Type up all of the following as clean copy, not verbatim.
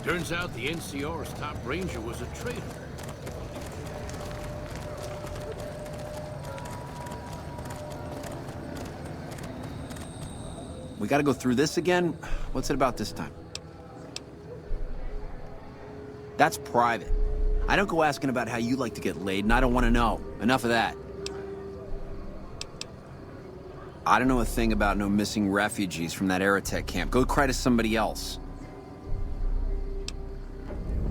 Turns out the NCR's top ranger was a traitor. We gotta go through this again? What's it about this time? That's private. I don't go asking about how you like to get laid, and I don't want to know. Enough of that. I don't know a thing about no missing refugees from that Aerotech camp. Go cry to somebody else.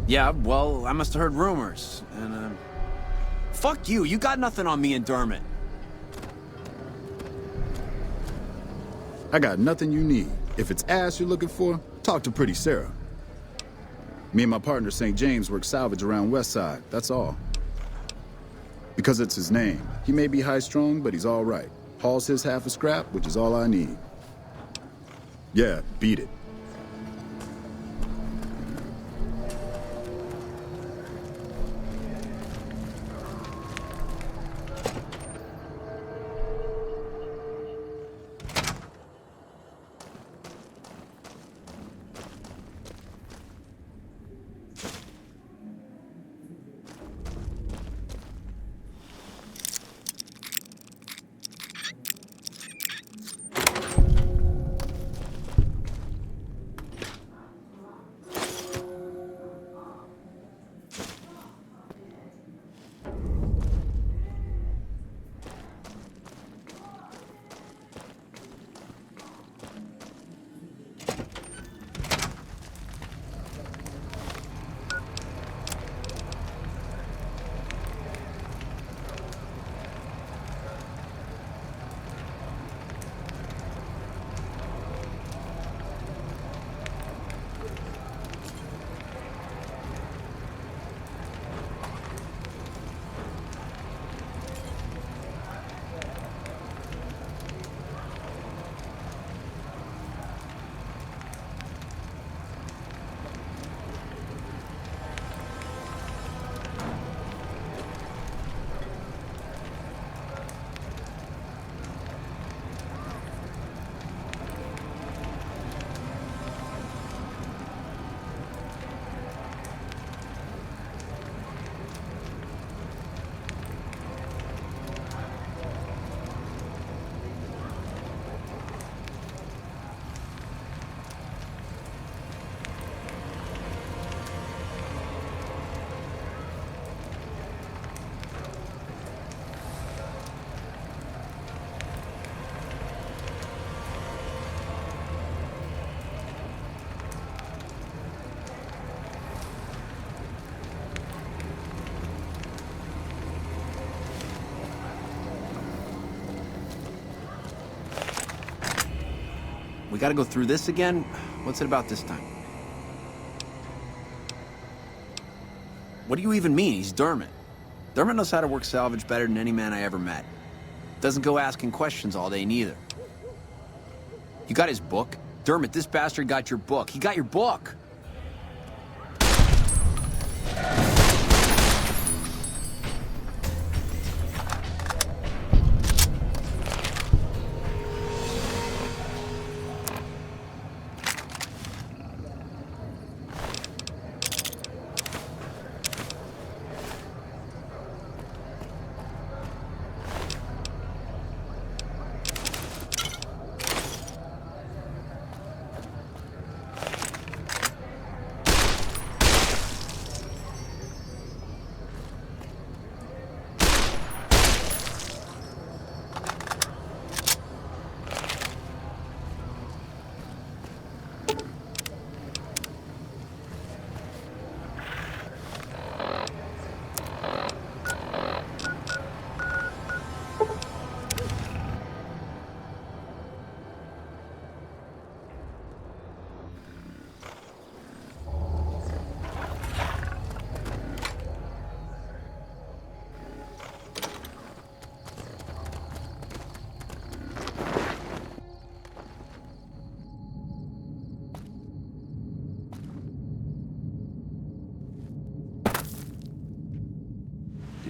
Yeah, well, I must have heard rumors, and, Fuck you, you got nothing on me and Dermot. I got nothing you need. If it's ass you're looking for, talk to Pretty Sarah. Me and my partner, St. James, work salvage around Westside, that's all. Because it's his name. He may be high-strung, but he's all right. Hauls his half a scrap, which is all I need. Yeah, beat it. We gotta go through this again? What's it about this time? What do you even mean? He's Dermot. Dermot knows how to work salvage better than any man I ever met. Doesn't go asking questions all day, neither. You got his book? Dermot, this bastard got your book. He got your book!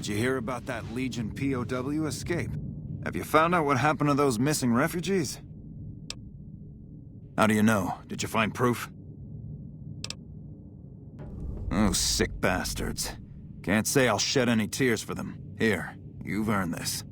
Did you hear about that Legion POW escape? Have you found out what happened to those missing refugees? How do you know? Did you find proof? Those sick bastards. Can't say I'll shed any tears for them. Here, you've earned this.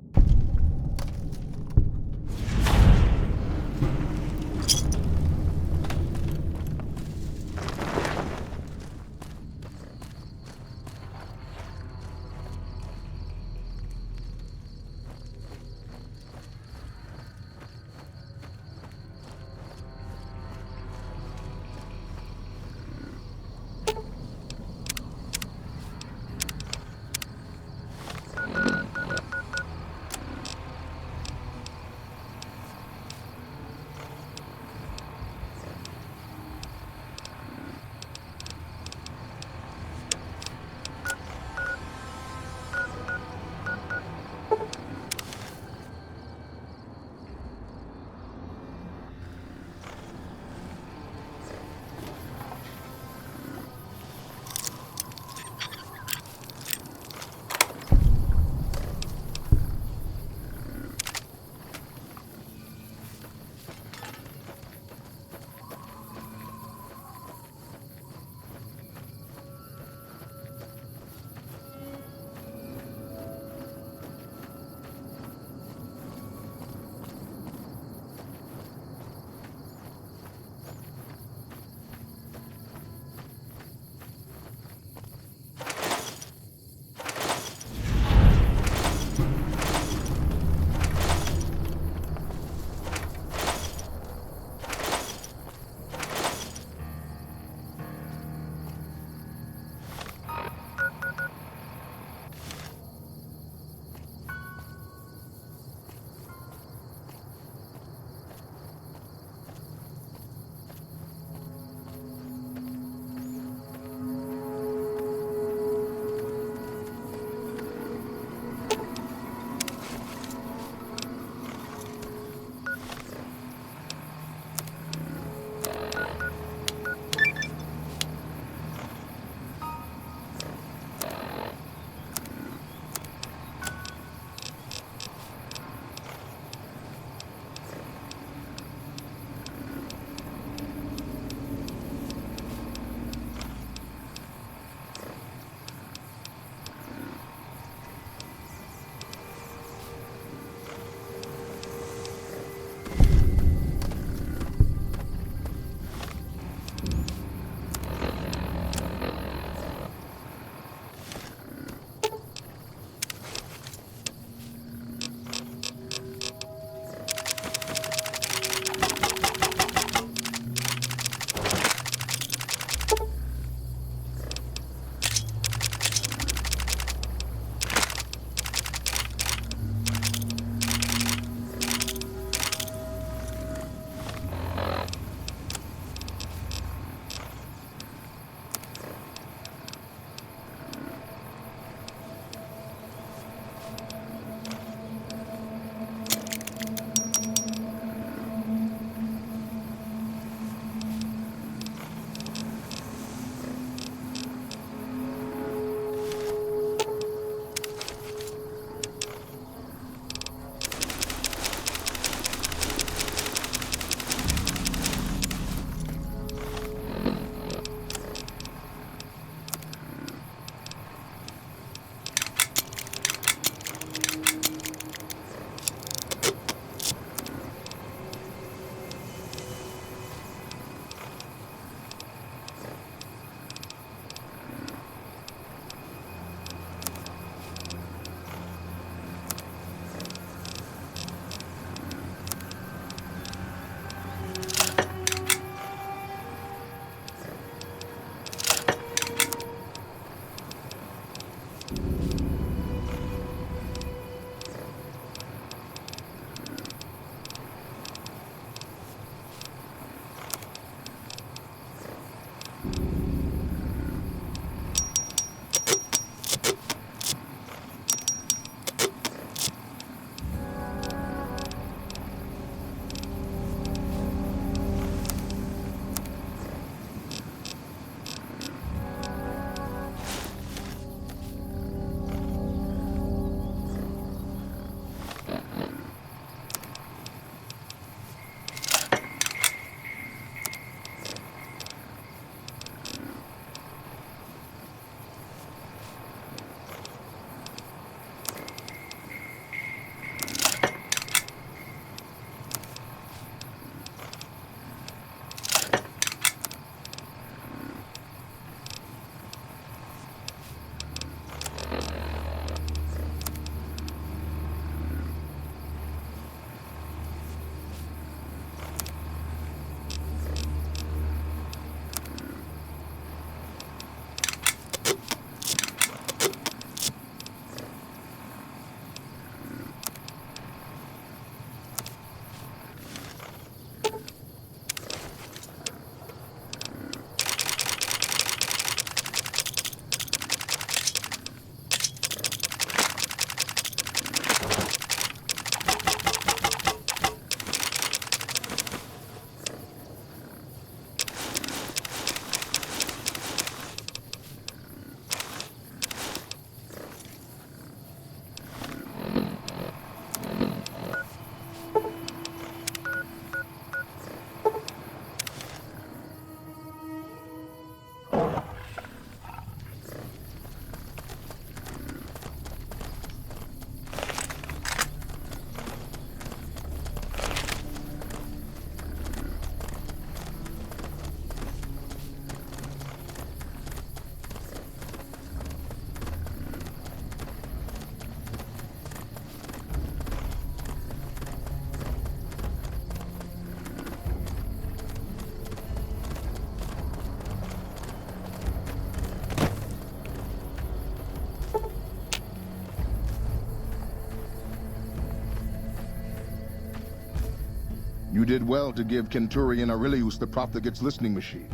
You did well to give Kenturian Aurelius the profligate's listening machine.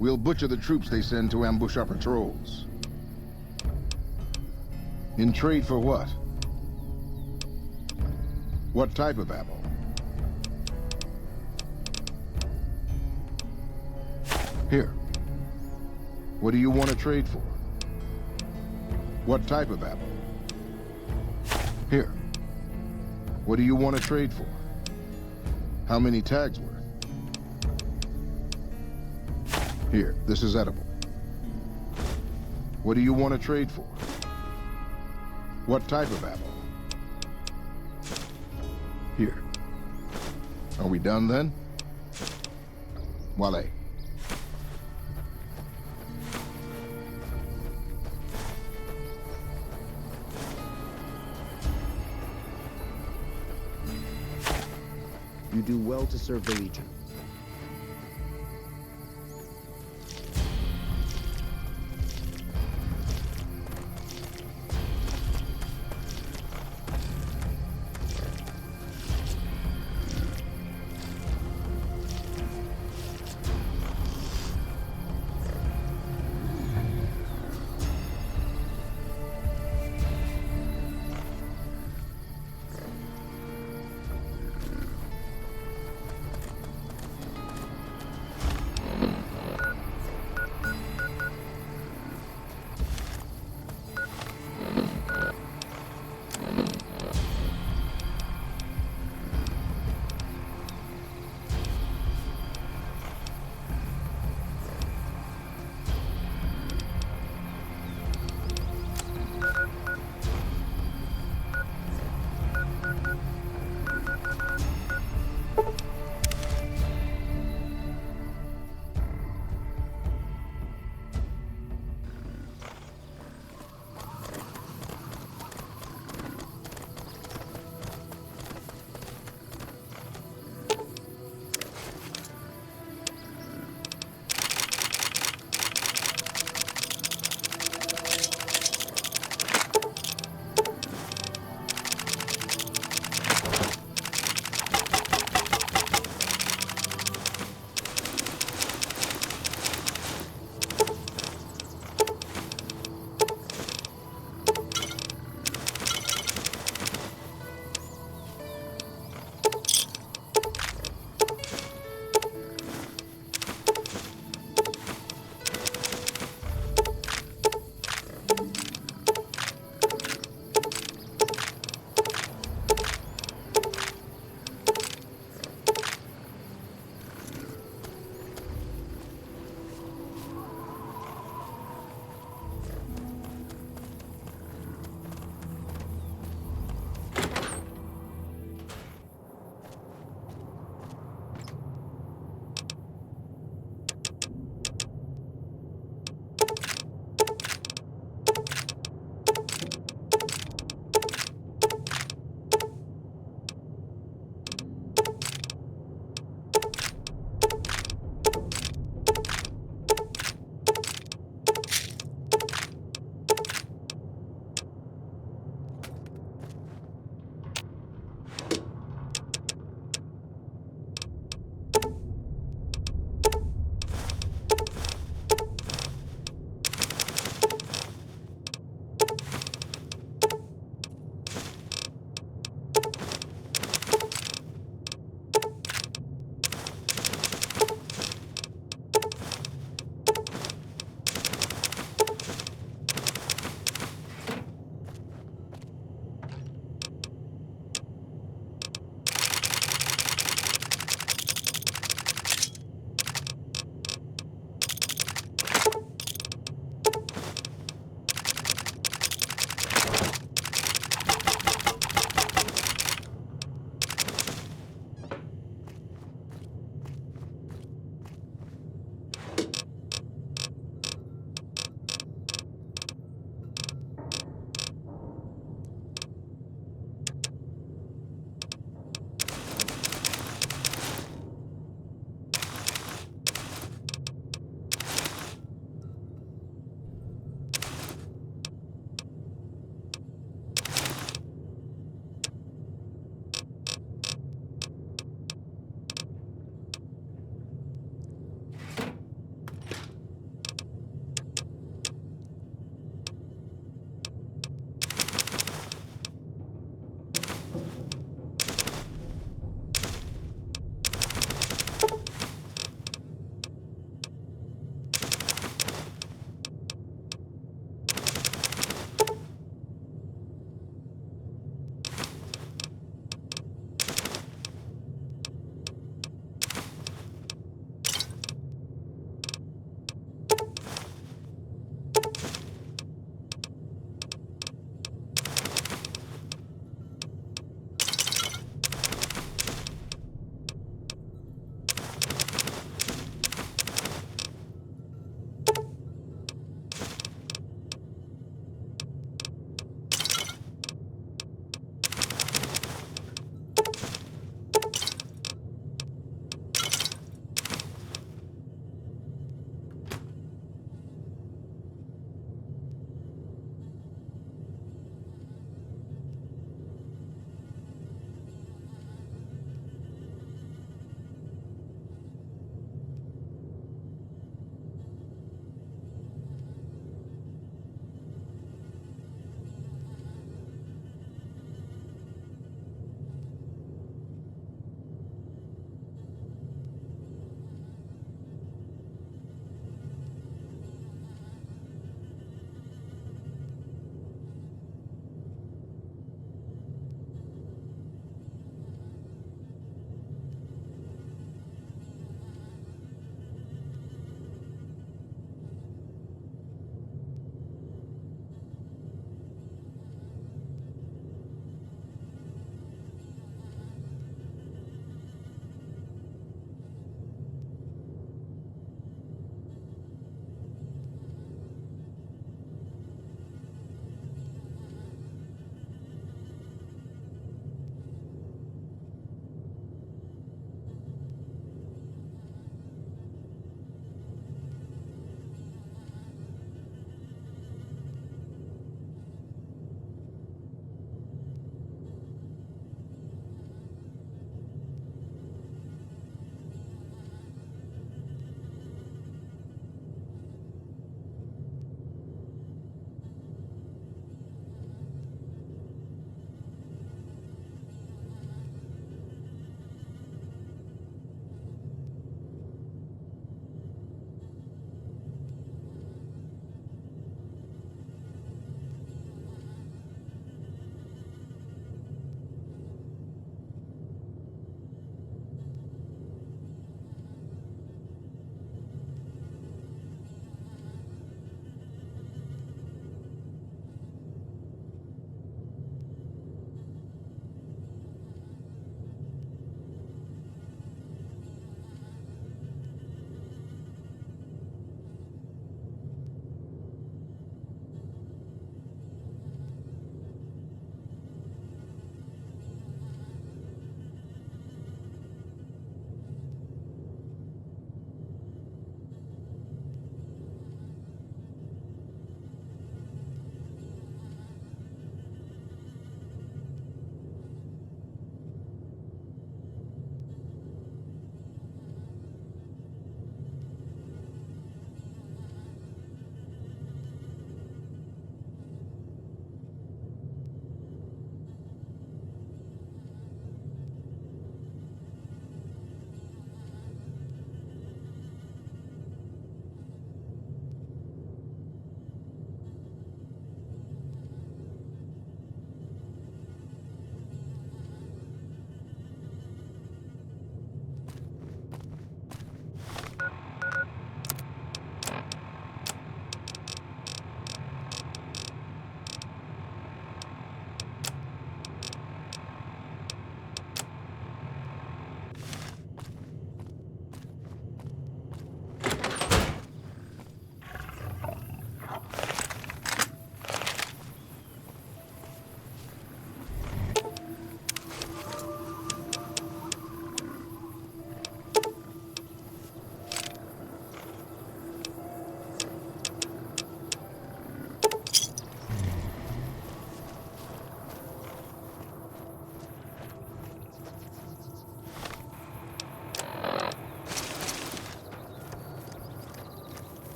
We'll butcher the troops they send to ambush our patrols. In trade for what? What type of ammo? Here. What do you want to trade for? What type of ammo? Here. What do you want to trade for? How many tags worth? Here, this is edible. What do you want to trade for? What type of ammo? Here. Are we done then? Wale. You do well to serve the Legion.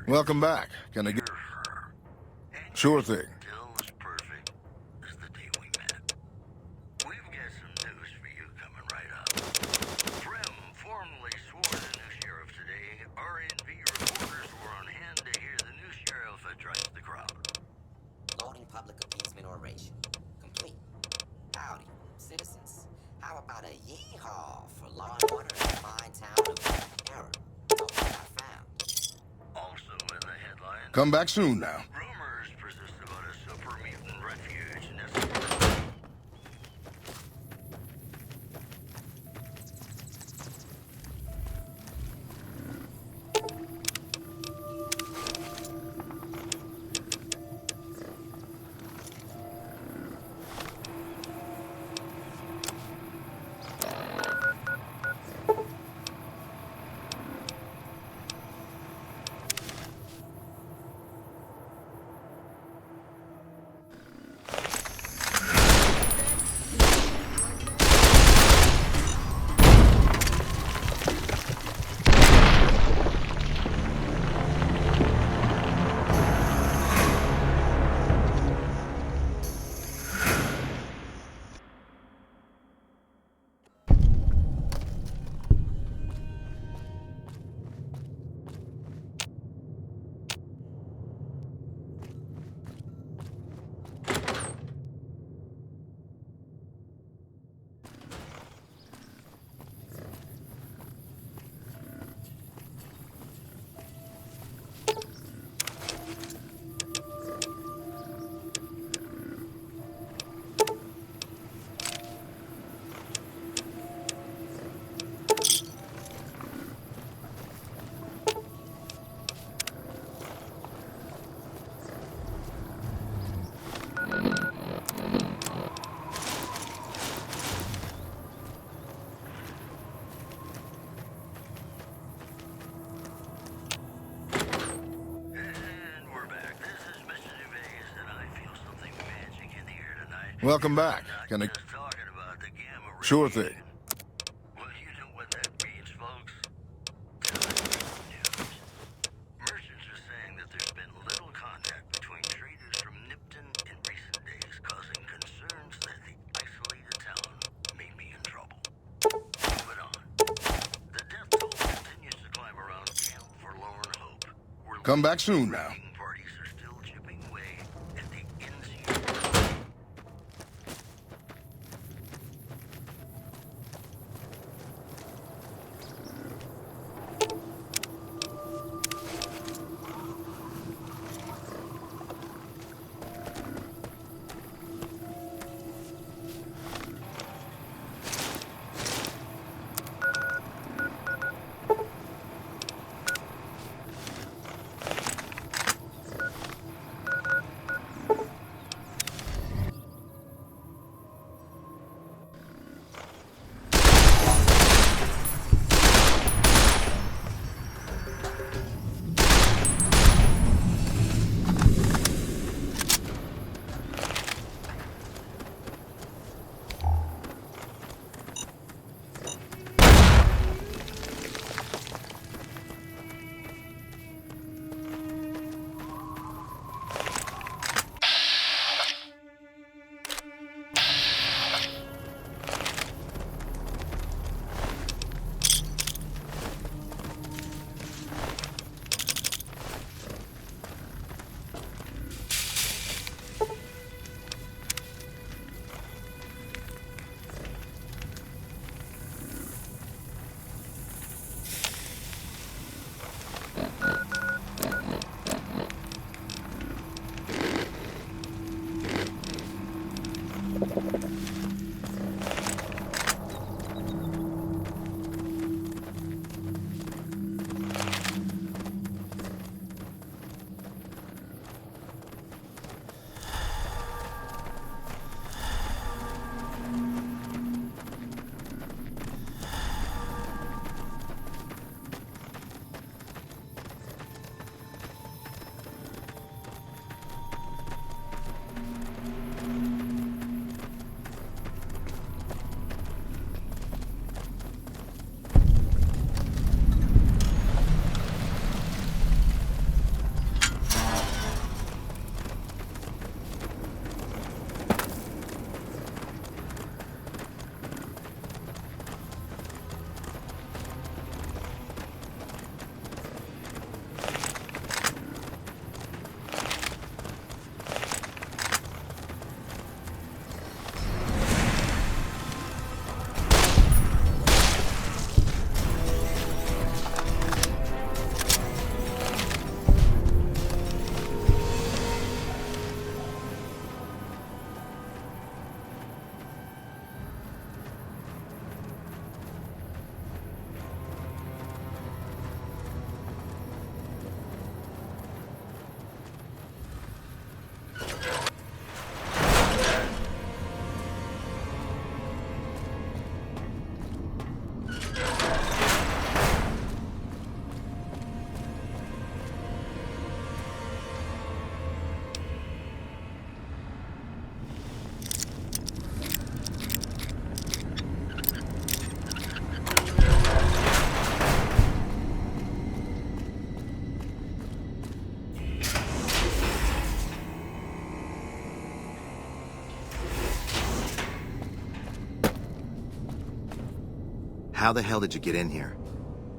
Welcome back. Can I get... Sure thing. Still as perfect as the day we met. We've got some news for you coming right up. Prim formally swore the new sheriff today. RNV reporters were on hand to hear the new sheriff address the crowd. Loading public appeasement oration. Complete. Howdy, citizens. How about a yeehaw for law and order in the fine town of Error? Hope you got found. Also in the headlines, Come back soon now. rumors persist about a super mutant refuge necessary. And we're back. This is Mr. Gervais, and I feel something magic in the air tonight. Welcome back. Can I... Just talking about the gamma ray. Sure thing. Well, you know what that means, folks. Television news. Merchants are saying that there's been little contact between traders from Nipton in recent days, causing concerns that the isolated town may be in trouble. Moving on. The death toll continues to climb around Camp Forlorn Hope. Come back soon now. Parties are still chipping away at the NCO. How the hell did you get in here?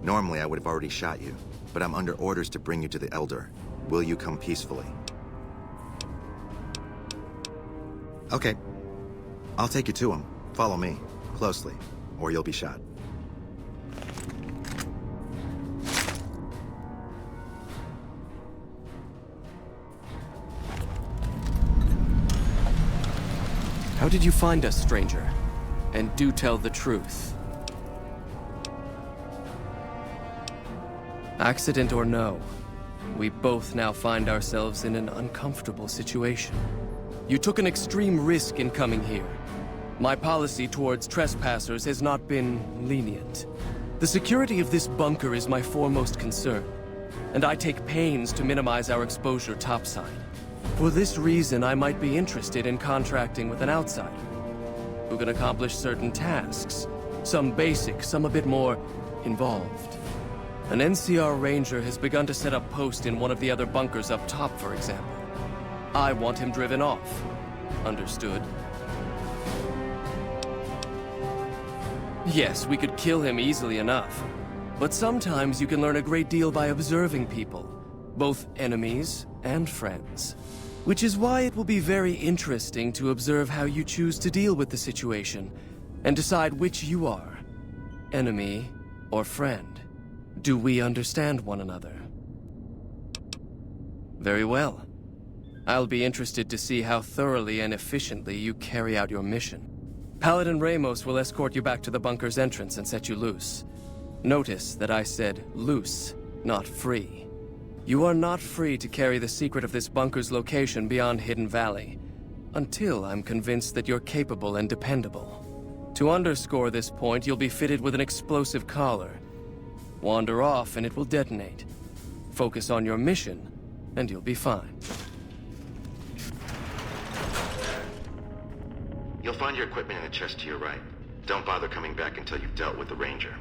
Normally, I would have already shot you, but I'm under orders to bring you to the Elder. Will you come peacefully? Okay. I'll take you to him. Follow me, closely, or you'll be shot. How did you find us, stranger? And do tell the truth. Accident or no, we both now find ourselves in an uncomfortable situation. You took an extreme risk in coming here. My policy towards trespassers has not been lenient. The security of this bunker is my foremost concern, and I take pains to minimize our exposure topside. For this reason, I might be interested in contracting with an outsider who can accomplish certain tasks, some basic, some a bit more involved. An NCR ranger has begun to set up post in one of the other bunkers up top, for example. I want him driven off. Understood? Yes, we could kill him easily enough. But sometimes you can learn a great deal by observing people, both enemies and friends. Which is why it will be very interesting to observe how you choose to deal with the situation, and decide which you are, enemy or friend. Do we understand one another? Very well. I'll be interested to see how thoroughly and efficiently you carry out your mission. Paladin Ramos will escort you back to the bunker's entrance and set you loose. Notice that I said loose, not free. You are not free to carry the secret of this bunker's location beyond Hidden Valley, until I'm convinced that you're capable and dependable. To underscore this point, you'll be fitted with an explosive collar. Wander off and it will detonate. Focus on your mission, and you'll be fine. You'll find your equipment in the chest to your right. Don't bother coming back until you've dealt with the Ranger.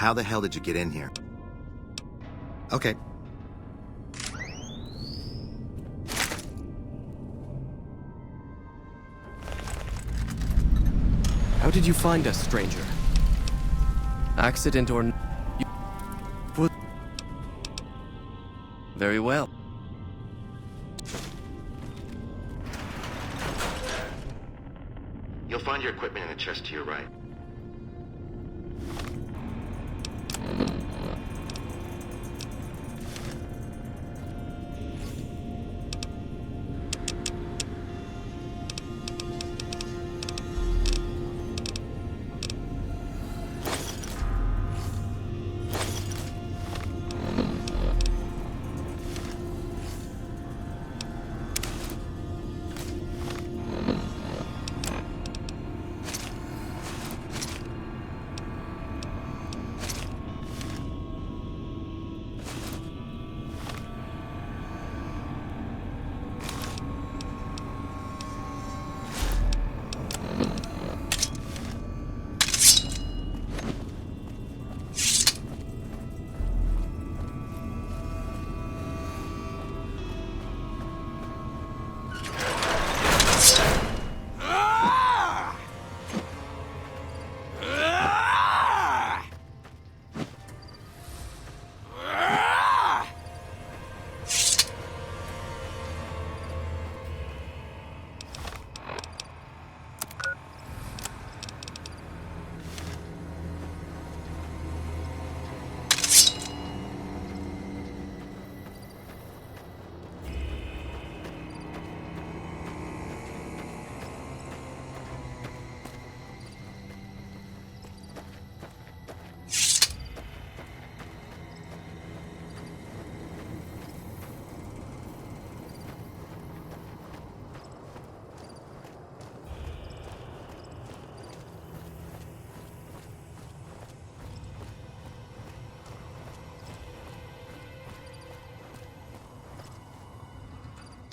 How the hell did you get in here? Okay. How did you find us, stranger? Accident or... Very well. You'll find your equipment in the chest to your right.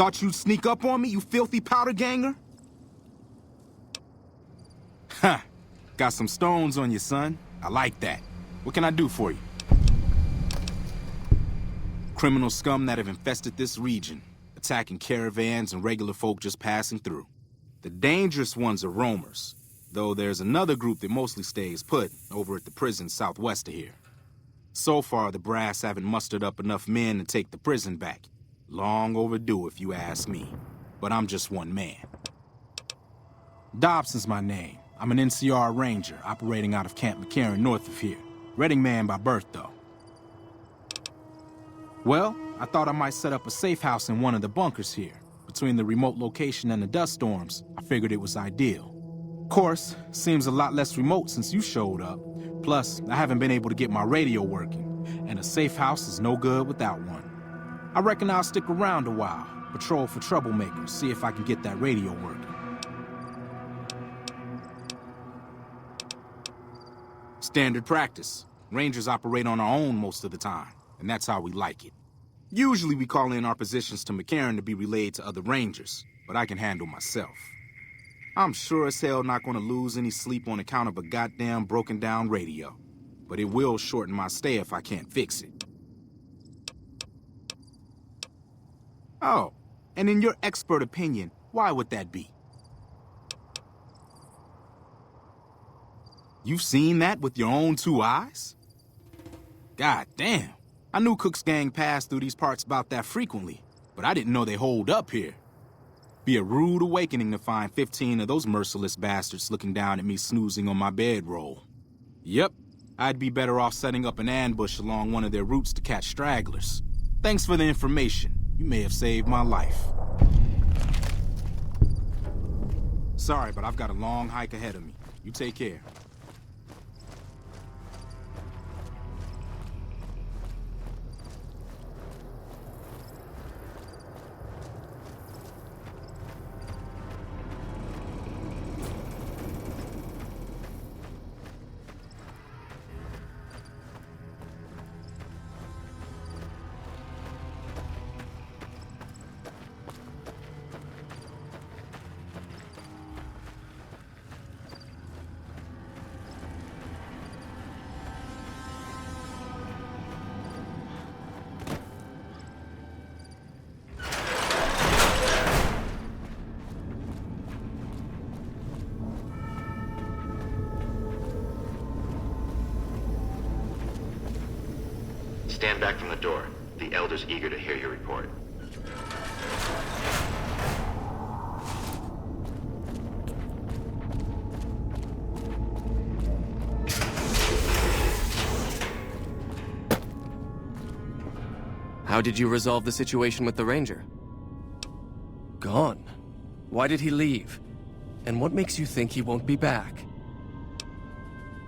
Thought you'd sneak up on me, you filthy powder ganger? Huh. Got some stones on you, son. I like that. What can I do for you? Criminal scum that have infested this region, attacking caravans and regular folk just passing through. The dangerous ones are roamers, though there's another group that mostly stays put over at the prison southwest of here. So far, the brass haven't mustered up enough men to take the prison back. Long overdue, if you ask me. But I'm just one man. Dobson's my name. I'm an NCR ranger operating out of Camp McCarran north of here. Reading man by birth, though. Well, I thought I might set up a safe house in one of the bunkers here. Between the remote location and the dust storms, I figured it was ideal. Of course, seems a lot less remote since you showed up. Plus, I haven't been able to get my radio working, and a safe house is no good without one. I reckon I'll stick around a while, patrol for troublemakers, see if I can get that radio working. Standard practice. Rangers operate on our own most of the time, and that's how we like it. Usually we call in our positions to McCarran to be relayed to other Rangers, but I can handle myself. I'm sure as hell not gonna lose any sleep on account of a goddamn broken down radio, but it will shorten my stay if I can't fix it. Oh, and in your expert opinion, why would that be? You've seen that with your own two eyes? God damn. I knew Cook's gang passed through these parts about that frequently, but I didn't know they holed up here. Be a rude awakening to find 15 of those merciless bastards looking down at me snoozing on my bedroll. Yep, I'd be better off setting up an ambush along one of their routes to catch stragglers. Thanks for the information. You may have saved my life. Sorry, but I've got a long hike ahead of me. You take care. Stand back from the door. The Elder's eager to hear your report. How did you resolve the situation with the Ranger? Gone. Why did he leave? And what makes you think he won't be back?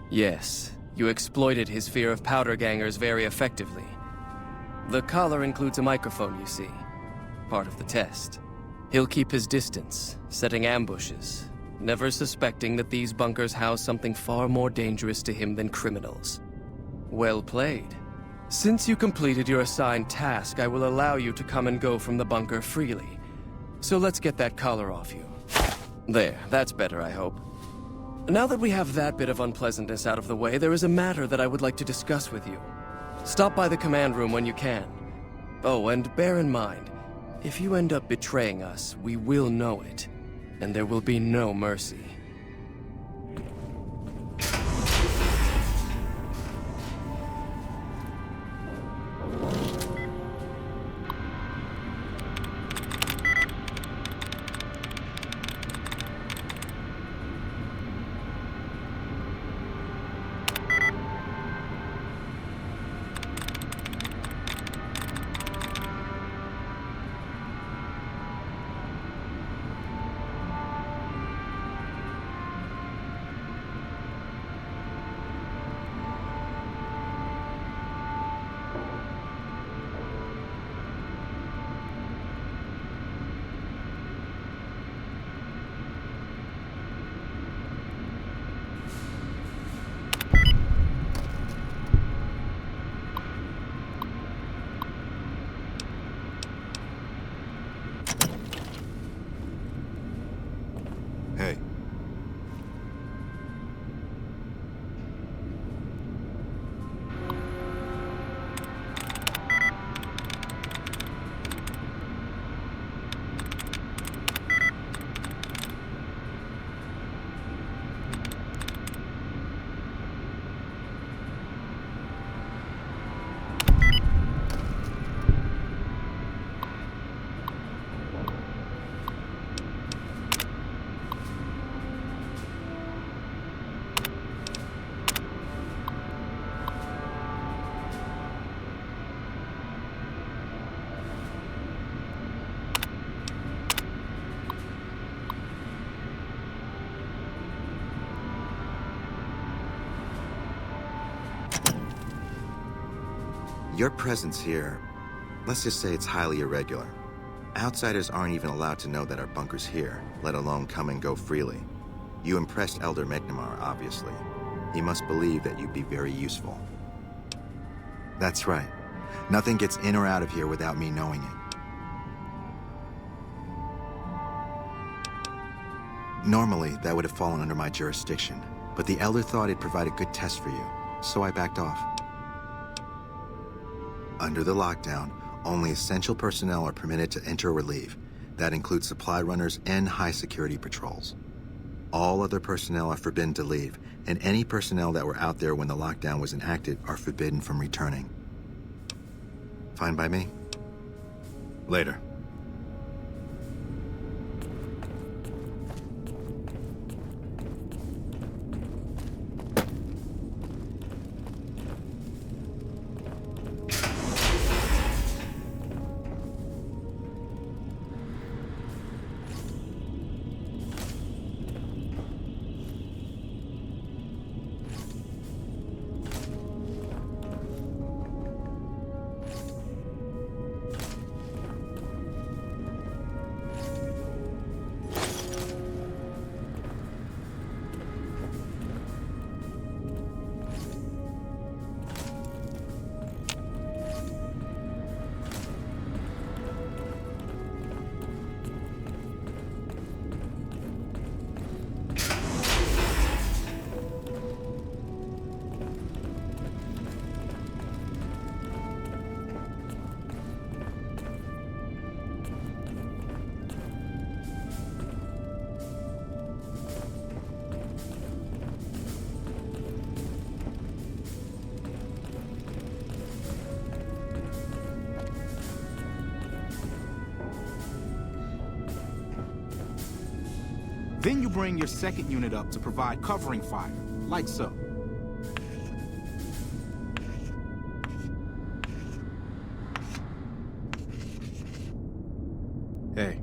Yes, you exploited his fear of powder gangers very effectively. The collar includes a microphone, you see. Part of the test. He'll keep his distance, setting ambushes, never suspecting that these bunkers house something far more dangerous to him than criminals. Well played. Since you completed your assigned task, I will allow you to come and go from the bunker freely. So let's get that collar off you. There, that's better, I hope. Now that we have that bit of unpleasantness out of the way, there is a matter that I would like to discuss with you. Stop by the command room when you can. Oh, and bear in mind, if you end up betraying us, we will know it, and there will be no mercy. Your presence here, let's just say it's highly irregular. Outsiders aren't even allowed to know that our bunker's here, let alone come and go freely. You impressed Elder McNamara, obviously. He must believe that you'd be very useful. That's right. Nothing gets in or out of here without me knowing it. Normally, that would have fallen under my jurisdiction, but the Elder thought it'd provide a good test for you, so I backed off. Under the lockdown, only essential personnel are permitted to enter or leave. That includes supply runners and high-security patrols. All other personnel are forbidden to leave, and any personnel that were out there when the lockdown was enacted are forbidden from returning. Fine by me? Later. Then you bring your second unit up to provide covering fire, like so. Hey,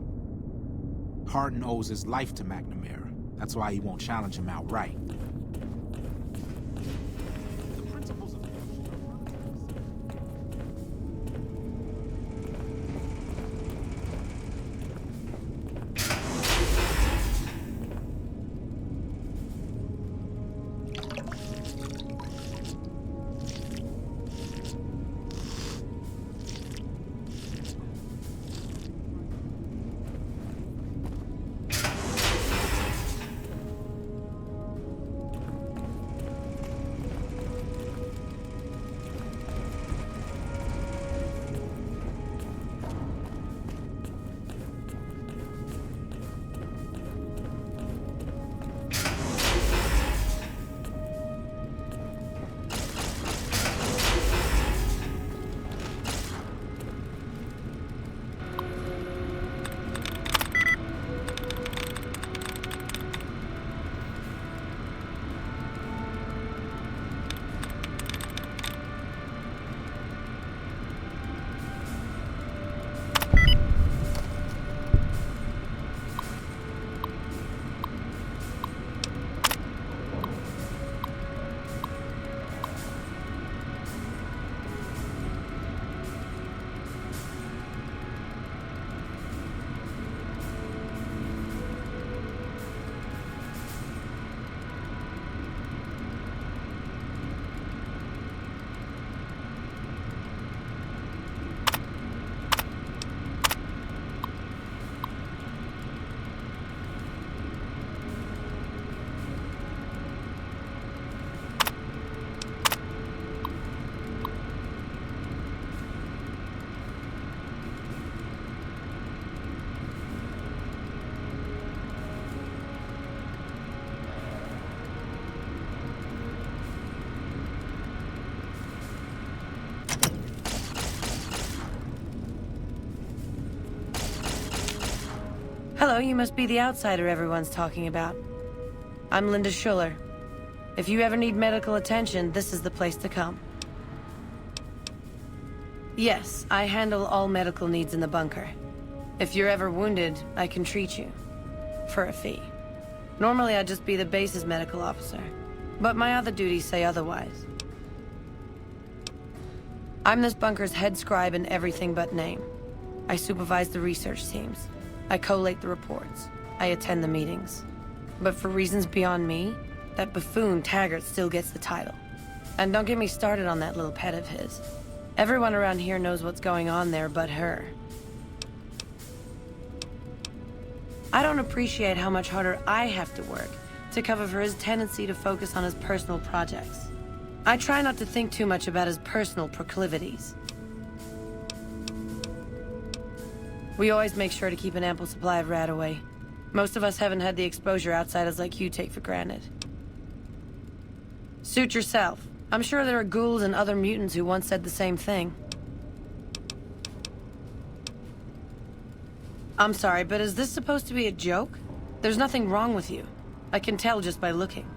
Hardin owes his life to McNamara. That's why he won't challenge him outright. The principles of... Hello, you must be the outsider everyone's talking about. I'm Linda Schuller. If you ever need medical attention, this is the place to come. Yes, I handle all medical needs in the bunker. If you're ever wounded, I can treat you. For a fee. Normally, I'd just be the base's medical officer. But my other duties say otherwise. I'm this bunker's head scribe in everything but name. I supervise the research teams. I collate the reports. I attend the meetings. But for reasons beyond me, that buffoon Taggart still gets the title. And don't get me started on that little pet of his. Everyone around here knows what's going on there but her. I don't appreciate how much harder I have to work to cover for his tendency to focus on his personal projects. I try not to think too much about his personal proclivities. We always make sure to keep an ample supply of Radaway. Most of us haven't had the exposure outsiders like you take for granted. Suit yourself. I'm sure there are ghouls and other mutants who once said the same thing. I'm sorry, but is this supposed to be a joke? There's nothing wrong with you. I can tell just by looking.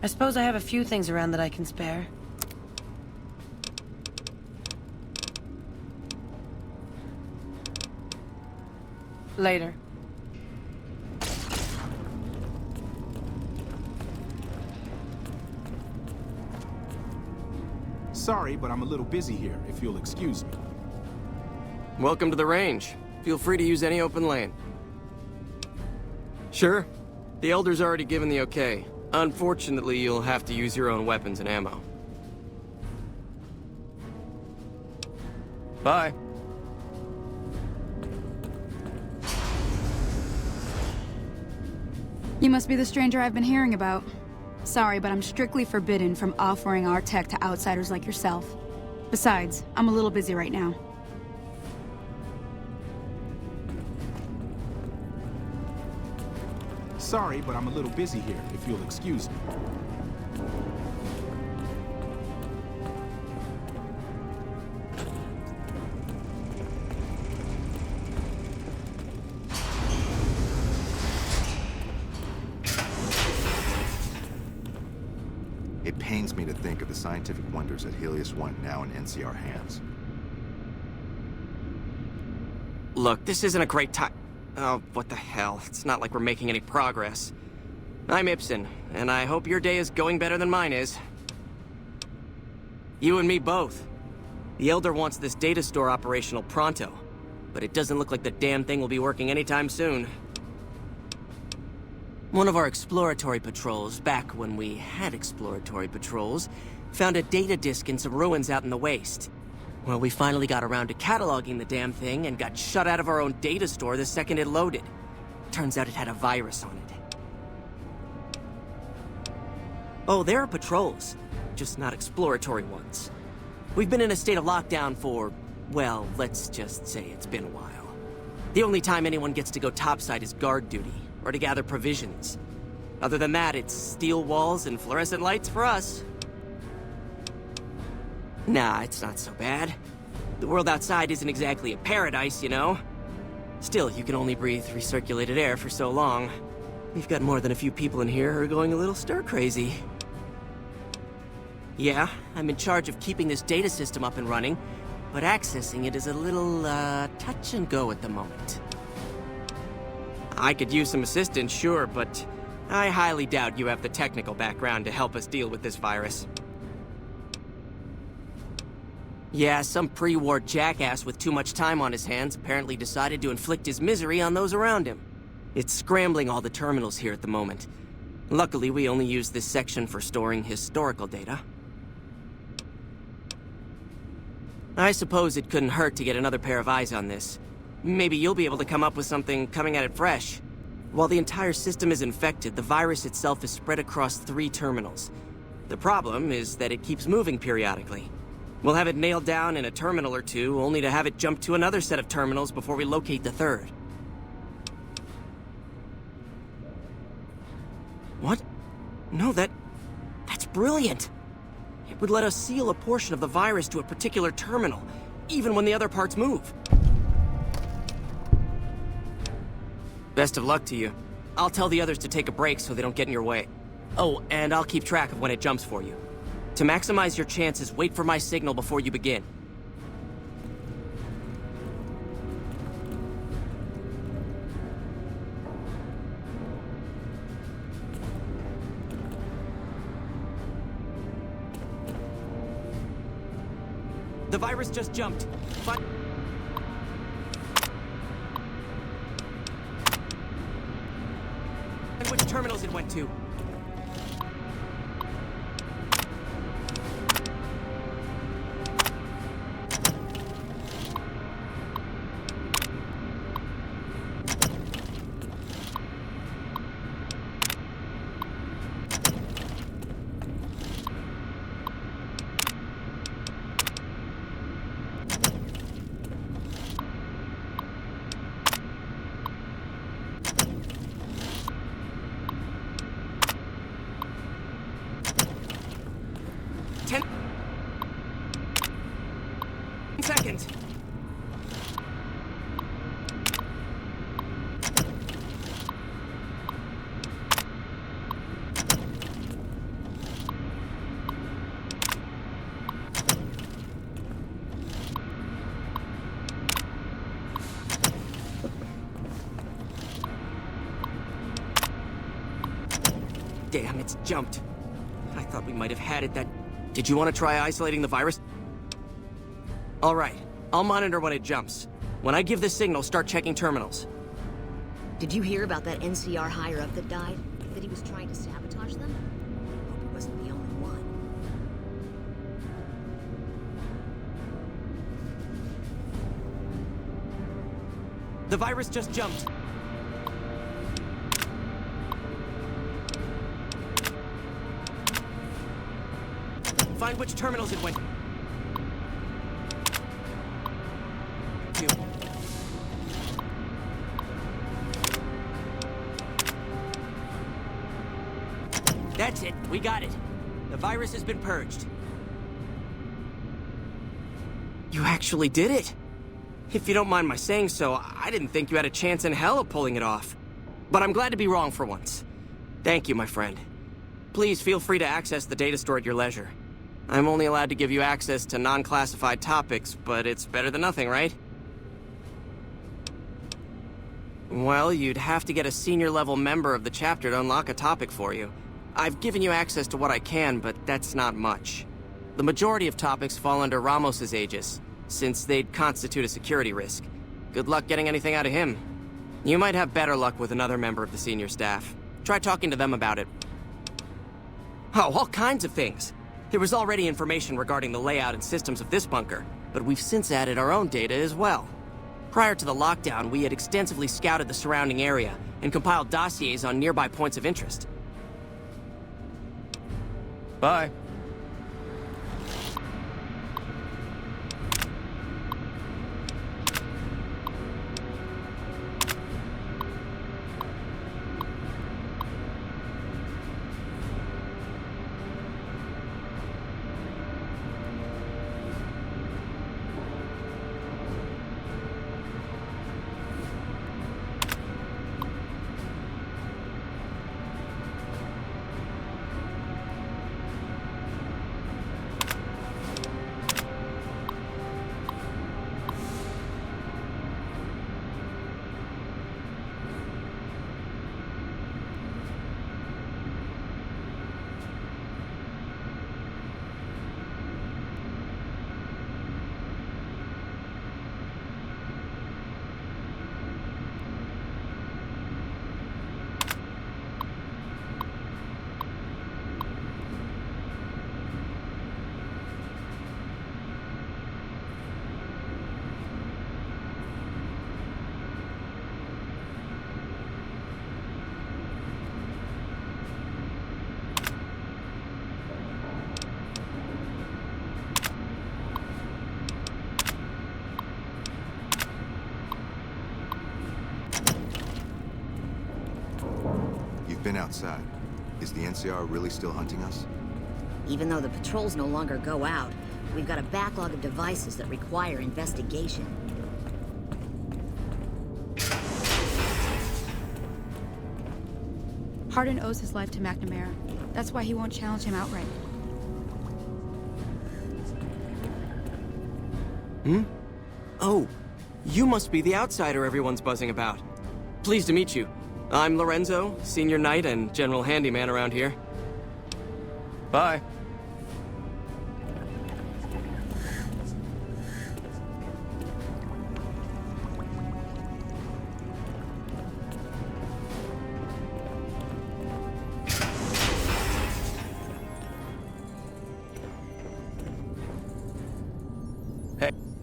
I suppose I have a few things around that I can spare. Later. Sorry, but I'm a little busy here, if you'll excuse me. Welcome to the range. Feel free to use any open lane. Sure. The Elder's already given the okay. Unfortunately, you'll have to use your own weapons and ammo. Bye. You must be the stranger I've been hearing about. Sorry, but I'm strictly forbidden from offering our tech to outsiders like yourself. Besides, I'm a little busy right now. Sorry, but I'm a little busy here, if you'll excuse me. It pains me to think of the scientific wonders at Helios 1 now in NCR hands. Look, this isn't a great time. Oh, what the hell. It's not like we're making any progress. I'm Ibsen, and I hope your day is going better than mine is. You and me both. The Elder wants this data store operational pronto, but it doesn't look like the damn thing will be working anytime soon. One of our exploratory patrols, back when we had exploratory patrols, found a data disk in some ruins out in the waste. Well, we finally got around to cataloging the damn thing and got shut out of our own data store the second it loaded. Turns out it had a virus on it. Oh, there are patrols, just not exploratory ones. We've been in a state of lockdown for, well, let's just say it's been a while. The only time anyone gets to go topside is guard duty, or to gather provisions. Other than that, it's steel walls and fluorescent lights for us. Nah, it's not so bad. The world outside isn't exactly a paradise, you know? Still, you can only breathe recirculated air for so long. We've got more than a few people in here who are going a little stir-crazy. Yeah, I'm in charge of keeping this data system up and running, but accessing it is a little, touch and go at the moment. I could use some assistance, sure, but I highly doubt you have the technical background to help us deal with this virus. Yeah, some pre-war jackass with too much time on his hands apparently decided to inflict his misery on those around him. It's scrambling all the terminals here at the moment. Luckily, we only use this section for storing historical data. I suppose it couldn't hurt to get another pair of eyes on this. Maybe you'll be able to come up with something coming at it fresh. While the entire system is infected, the virus itself is spread across 3 terminals. The problem is that it keeps moving periodically. We'll have it nailed down in a terminal or 2, only to have it jump to another set of terminals before we locate the 3rd. What? No, that's brilliant. It would let us seal a portion of the virus to a particular terminal, even when the other parts move. Best of luck to you. I'll tell the others to take a break so they don't get in your way. Oh, and I'll keep track of when it jumps for you. To maximize your chances, wait for my signal before you begin. The virus just jumped. Find which terminals it went to. Seconds. Damn, it's jumped. I thought we might have had it that... Did you want to try isolating the virus? All right, I'll monitor when it jumps. When I give the signal, start checking terminals. Did you hear about that NCR higher-up that died? That he was trying to sabotage them? Hope he wasn't the only one. The virus just jumped. Find which terminals it went to. That's it. We got it. The virus has been purged. You actually did it. If you don't mind my saying so, I didn't think you had a chance in hell of pulling it off. But I'm glad to be wrong for once. Thank you, my friend. Please feel free to access the data store at your leisure. I'm only allowed to give you access to non-classified topics, but it's better than nothing, right? Well, you'd have to get a senior-level member of the chapter to unlock a topic for you. I've given you access to what I can, but that's not much. The majority of topics fall under Ramos's aegis, since they'd constitute a security risk. Good luck getting anything out of him. You might have better luck with another member of the senior staff. Try talking to them about it. Oh, all kinds of things. There was already information regarding the layout and systems of this bunker, but we've since added our own data as well. Prior to the lockdown, we had extensively scouted the surrounding area and compiled dossiers on nearby points of interest. Bye. Been outside. Is the NCR really still hunting us? Even though the patrols no longer go out, we've got a backlog of devices that require investigation. Hardin owes his life to McNamara. That's why he won't challenge him outright. Hmm? Oh, you must be the outsider everyone's buzzing about. Pleased to meet you. I'm Lorenzo, senior knight and general handyman around here. Bye.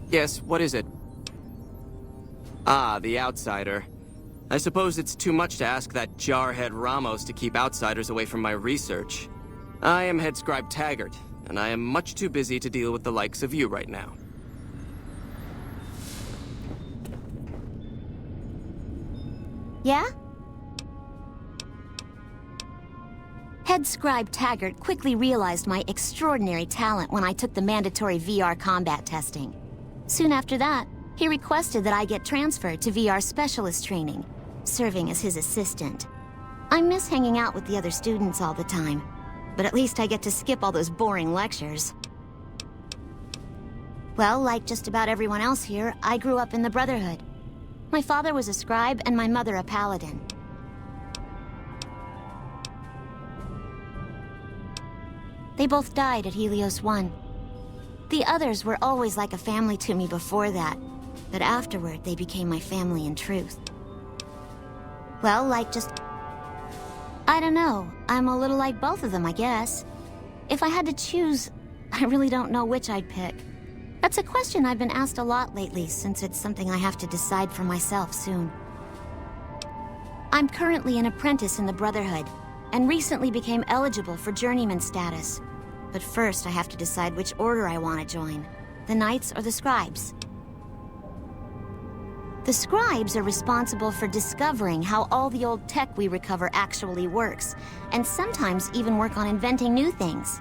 Yes, what is it? Ah, the Outsider. I suppose it's too much to ask that jarhead Ramos to keep outsiders away from my research. I am Head Scribe Taggart, and I am much too busy to deal with the likes of you right now. Yeah? Head Scribe Taggart quickly realized my extraordinary talent when I took the mandatory VR combat testing. Soon after that, he requested that I get transferred to VR specialist training, serving as his assistant. I miss hanging out with the other students all the time, but at least I get to skip all those boring lectures. Well, like just about everyone else here, I grew up in the Brotherhood. My father was a scribe and my mother a paladin. They both died at Helios 1. The others were always like a family to me before that, but afterward they became my family in truth. Well, like just... I don't know. I'm a little like both of them, I guess. If I had to choose, I really don't know which I'd pick. That's a question I've been asked a lot lately, since it's something I have to decide for myself soon. I'm currently an apprentice in the Brotherhood, and recently became eligible for journeyman status. But first I have to decide which order I want to join, the Knights or the Scribes. The Scribes are responsible for discovering how all the old tech we recover actually works, and sometimes even work on inventing new things.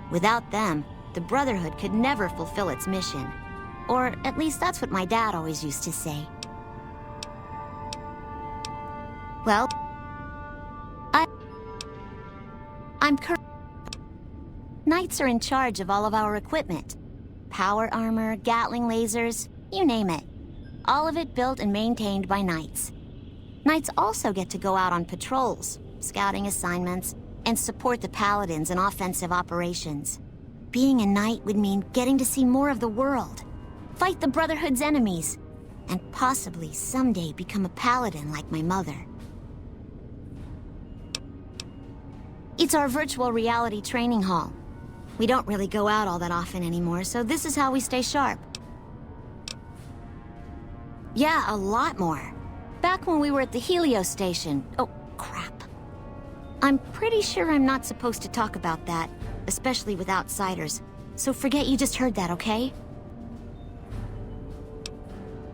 Without them, the Brotherhood could never fulfill its mission. Or at least that's what my dad always used to say. Well, Knights are in charge of all of our equipment. Power armor, Gatling lasers, you name it. All of it built and maintained by Knights. Knights also get to go out on patrols, scouting assignments, and support the Paladins in offensive operations. Being a Knight would mean getting to see more of the world, fight the Brotherhood's enemies, and possibly someday become a Paladin like my mother. It's our virtual reality training hall. We don't really go out all that often anymore, so this is how we stay sharp. Yeah, a lot more. Back when we were at the Helios station. Oh, crap. I'm pretty sure I'm not supposed to talk about that, especially with outsiders. So forget you just heard that, okay?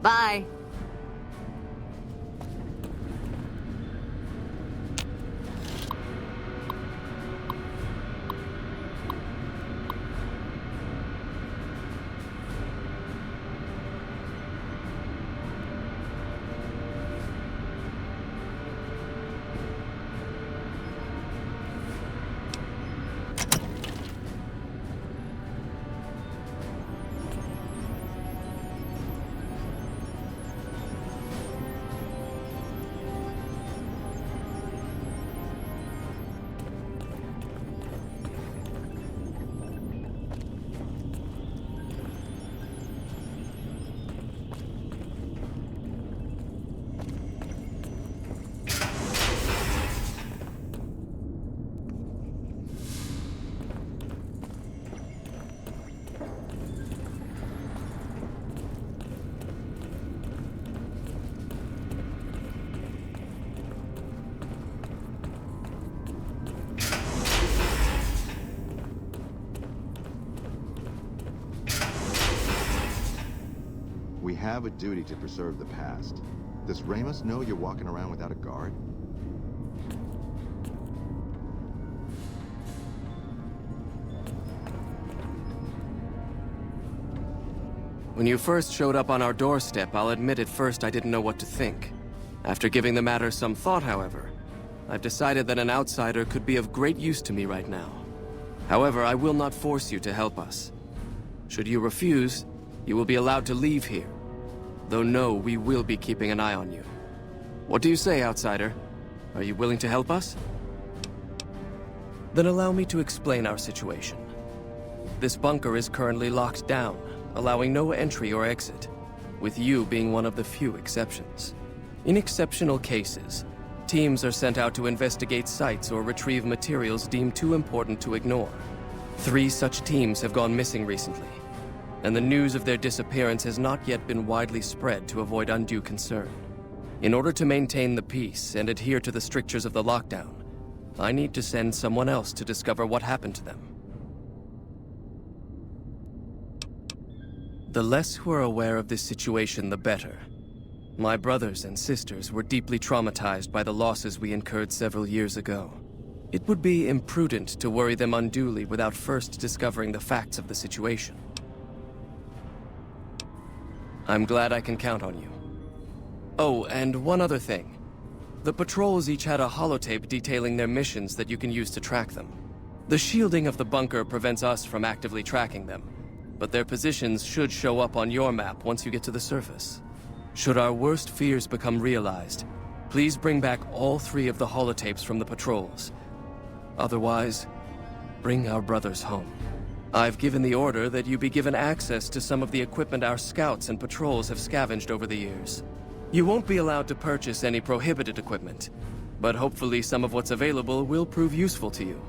Bye. We have a duty to preserve the past. Does Ramos know you're walking around without a guard? When you first showed up on our doorstep, I'll admit at first I didn't know what to think. After giving the matter some thought, however, I've decided that an outsider could be of great use to me right now. However, I will not force you to help us. Should you refuse, you will be allowed to leave here. Though no, we will be keeping an eye on you. What do you say, outsider? Are you willing to help us? Then allow me to explain our situation. This bunker is currently locked down, allowing no entry or exit, with you being one of the few exceptions. In exceptional cases, teams are sent out to investigate sites or retrieve materials deemed too important to ignore. 3 such teams have gone missing recently. and the news of their disappearance has not yet been widely spread to avoid undue concern. In order to maintain the peace and adhere to the strictures of the lockdown, I need to send someone else to discover what happened to them. The less who are aware of this situation, the better. My brothers and sisters were deeply traumatized by the losses we incurred several years ago. It would be imprudent to worry them unduly without first discovering the facts of the situation. I'm glad I can count on you. Oh, and one other thing. The patrols each had a holotape detailing their missions that you can use to track them. The shielding of the bunker prevents us from actively tracking them, but their positions should show up on your map once you get to the surface. Should our worst fears become realized, please bring back all 3 of the holotapes from the patrols. Otherwise, bring our brothers home. I've given the order that you be given access to some of the equipment our scouts and patrols have scavenged over the years. You won't be allowed to purchase any prohibited equipment, but hopefully some of what's available will prove useful to you.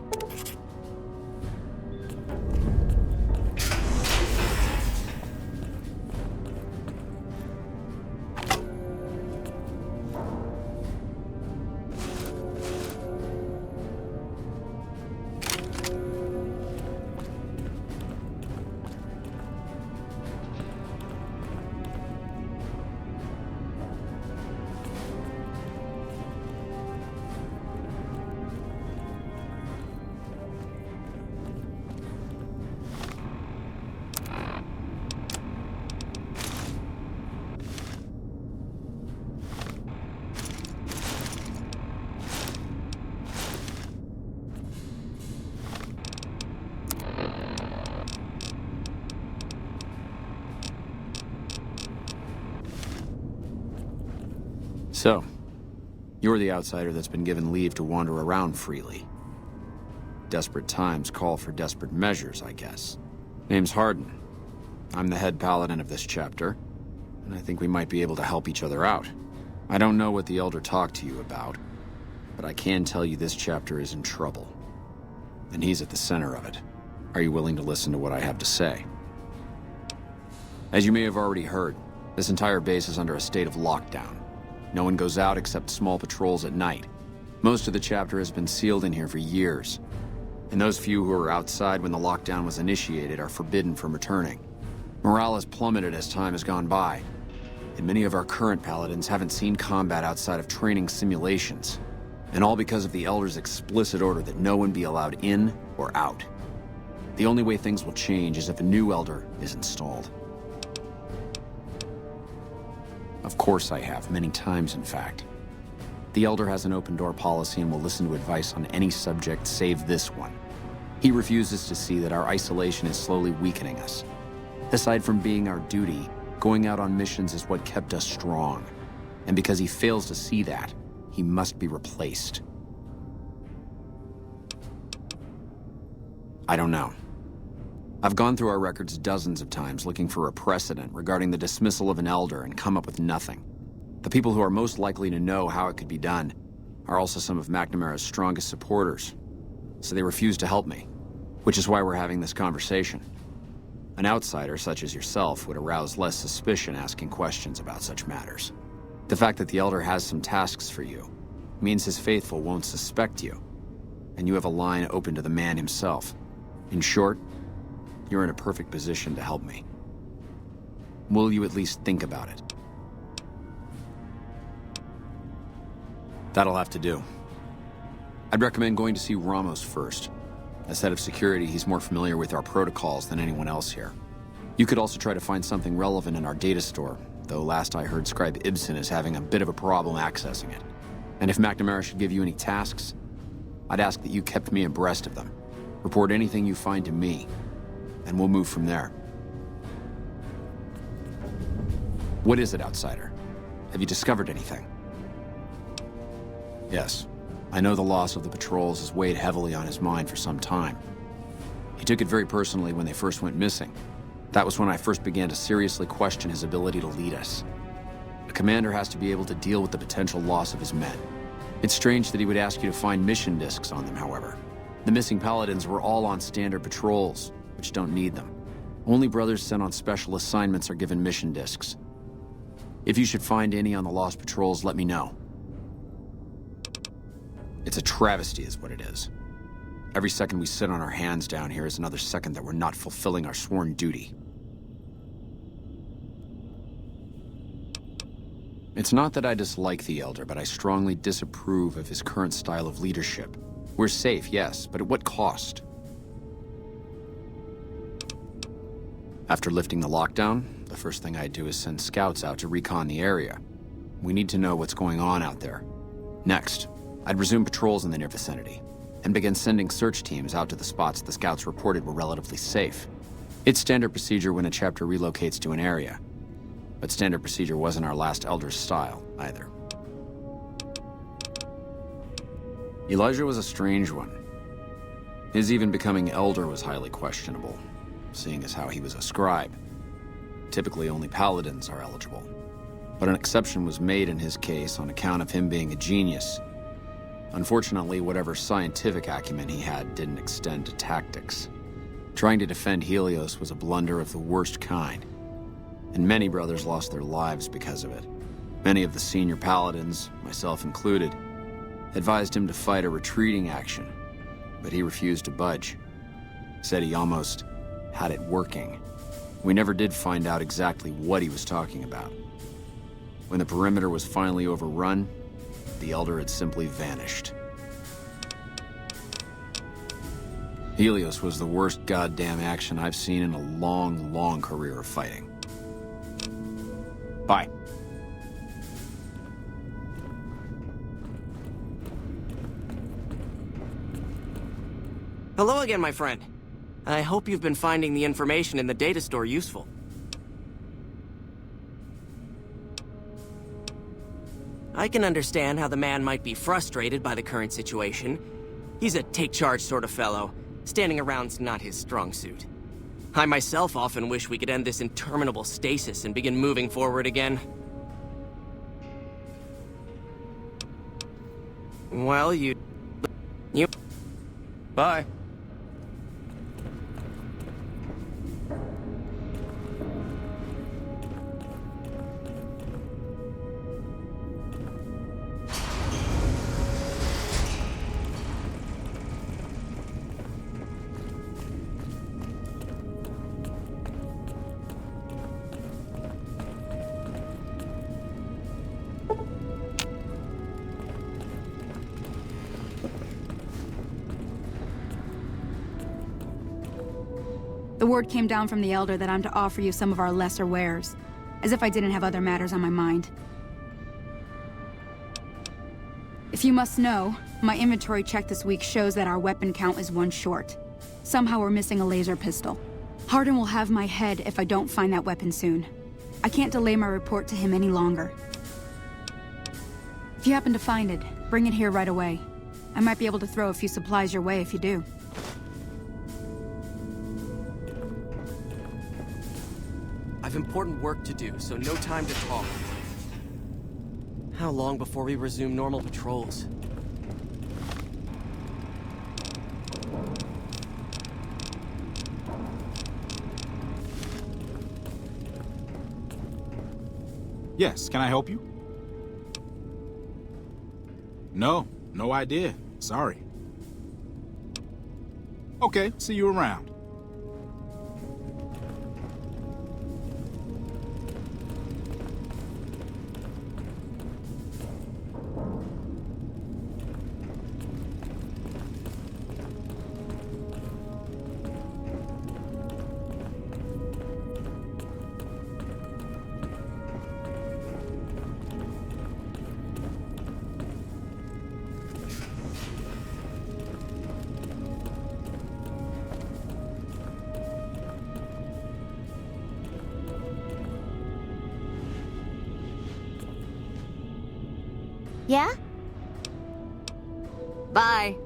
So, you're the outsider that's been given leave to wander around freely. Desperate times call for desperate measures, I guess. Name's Hardin. I'm the head paladin of this chapter, and I think we might be able to help each other out. I don't know what the Elder talked to you about, but I can tell you this chapter is in trouble. And he's at the center of it. Are you willing to listen to what I have to say? As you may have already heard, this entire base is under a state of lockdown. No one goes out except small patrols at night. Most of the chapter has been sealed in here for years. And those few who were outside when the lockdown was initiated are forbidden from returning. Morale has plummeted as time has gone by. And many of our current paladins haven't seen combat outside of training simulations. And all because of the Elder's explicit order that no one be allowed in or out. The only way things will change is if a new Elder is installed. Of course I have, many times in fact. The Elder has an open-door policy and will listen to advice on any subject save this one. He refuses to see that our isolation is slowly weakening us. Aside from being our duty, going out on missions is what kept us strong. And because he fails to see that, he must be replaced. I don't know. I've gone through our records dozens of times looking for a precedent regarding the dismissal of an Elder and come up with nothing. The people who are most likely to know how it could be done are also some of McNamara's strongest supporters, so they refuse to help me, which is why we're having this conversation. An outsider such as yourself would arouse less suspicion asking questions about such matters. The fact that the Elder has some tasks for you means his faithful won't suspect you, and you have a line open to the man himself. In short, you're in a perfect position to help me. Will you at least think about it? That'll have to do. I'd recommend going to see Ramos first. As head of security, he's more familiar with our protocols than anyone else here. You could also try to find something relevant in our data store, though last I heard Scribe Ibsen is having a bit of a problem accessing it. And if McNamara should give you any tasks, I'd ask that you kept me abreast of them. Report anything you find to me, and we'll move from there. What is it, outsider? Have you discovered anything? Yes. I know the loss of the patrols has weighed heavily on his mind for some time. He took it very personally when they first went missing. That was when I first began to seriously question his ability to lead us. A commander has to be able to deal with the potential loss of his men. It's strange that he would ask you to find mission discs on them, however. The missing paladins were all on standard patrols, which don't need them. Only brothers sent on special assignments are given mission discs. If you should find any on the Lost Patrols, let me know. It's a travesty is what it is. Every second we sit on our hands down here is another second that we're not fulfilling our sworn duty. It's not that I dislike the Elder, but I strongly disapprove of his current style of leadership. We're safe, yes, but at what cost? After lifting the lockdown, the first thing I'd do is send scouts out to recon the area. We need to know what's going on out there. Next, I'd resume patrols in the near vicinity, and begin sending search teams out to the spots the scouts reported were relatively safe. It's standard procedure when a chapter relocates to an area, but standard procedure wasn't our last Elder's style, either. Elijah was a strange one. His even becoming Elder was highly questionable, seeing as how he was a scribe. Typically, only paladins are eligible. But an exception was made in his case on account of him being a genius. Unfortunately, whatever scientific acumen he had didn't extend to tactics. Trying to defend Helios was a blunder of the worst kind, and many brothers lost their lives because of it. Many of the senior paladins, myself included, advised him to fight a retreating action, but he refused to budge. Said he almost had it working. We never did find out exactly what he was talking about. When the perimeter was finally overrun, the Elder had simply vanished. Helios was the worst goddamn action I've seen in a long, long career of fighting. Bye. Hello again, my friend. I hope you've been finding the information in the data store useful. I can understand how the man might be frustrated by the current situation. He's a take-charge sort of fellow. Standing around's not his strong suit. I myself often wish we could end this interminable stasis and begin moving forward again. Well, you... Bye. The word came down from the Elder that I'm to offer you some of our lesser wares, as if I didn't have other matters on my mind. If you must know, my inventory check this week shows that our weapon count is one short. Somehow we're missing a laser pistol. Hardin will have my head if I don't find that weapon soon. I can't delay my report to him any longer. If you happen to find it, bring it here right away. I might be able to throw a few supplies your way if you do. I've important work to do, so no time to talk. How long before we resume normal patrols? Yes, can I help you? No idea. Sorry. Okay, see you around. Yeah? Bye.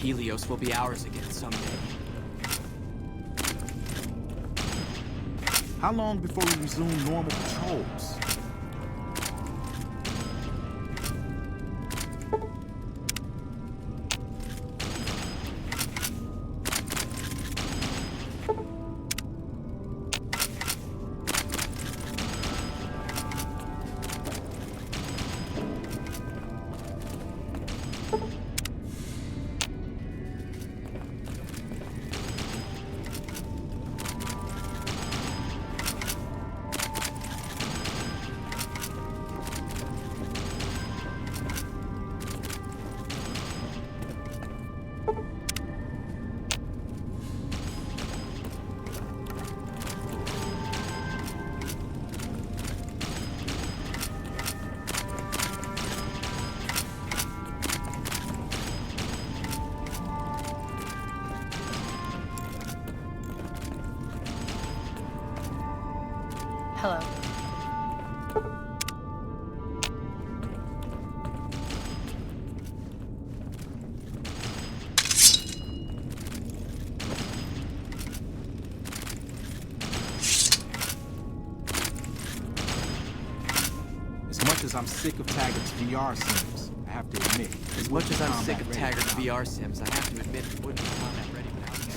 Helios will be ours again someday. How long before we resume normal patrols? Hello. As much as I'm sick of Taggart's VR sims, I have to admit. As much as I'm sick of Taggart's VR sims, I have to admit it wouldn't be combat ready without him.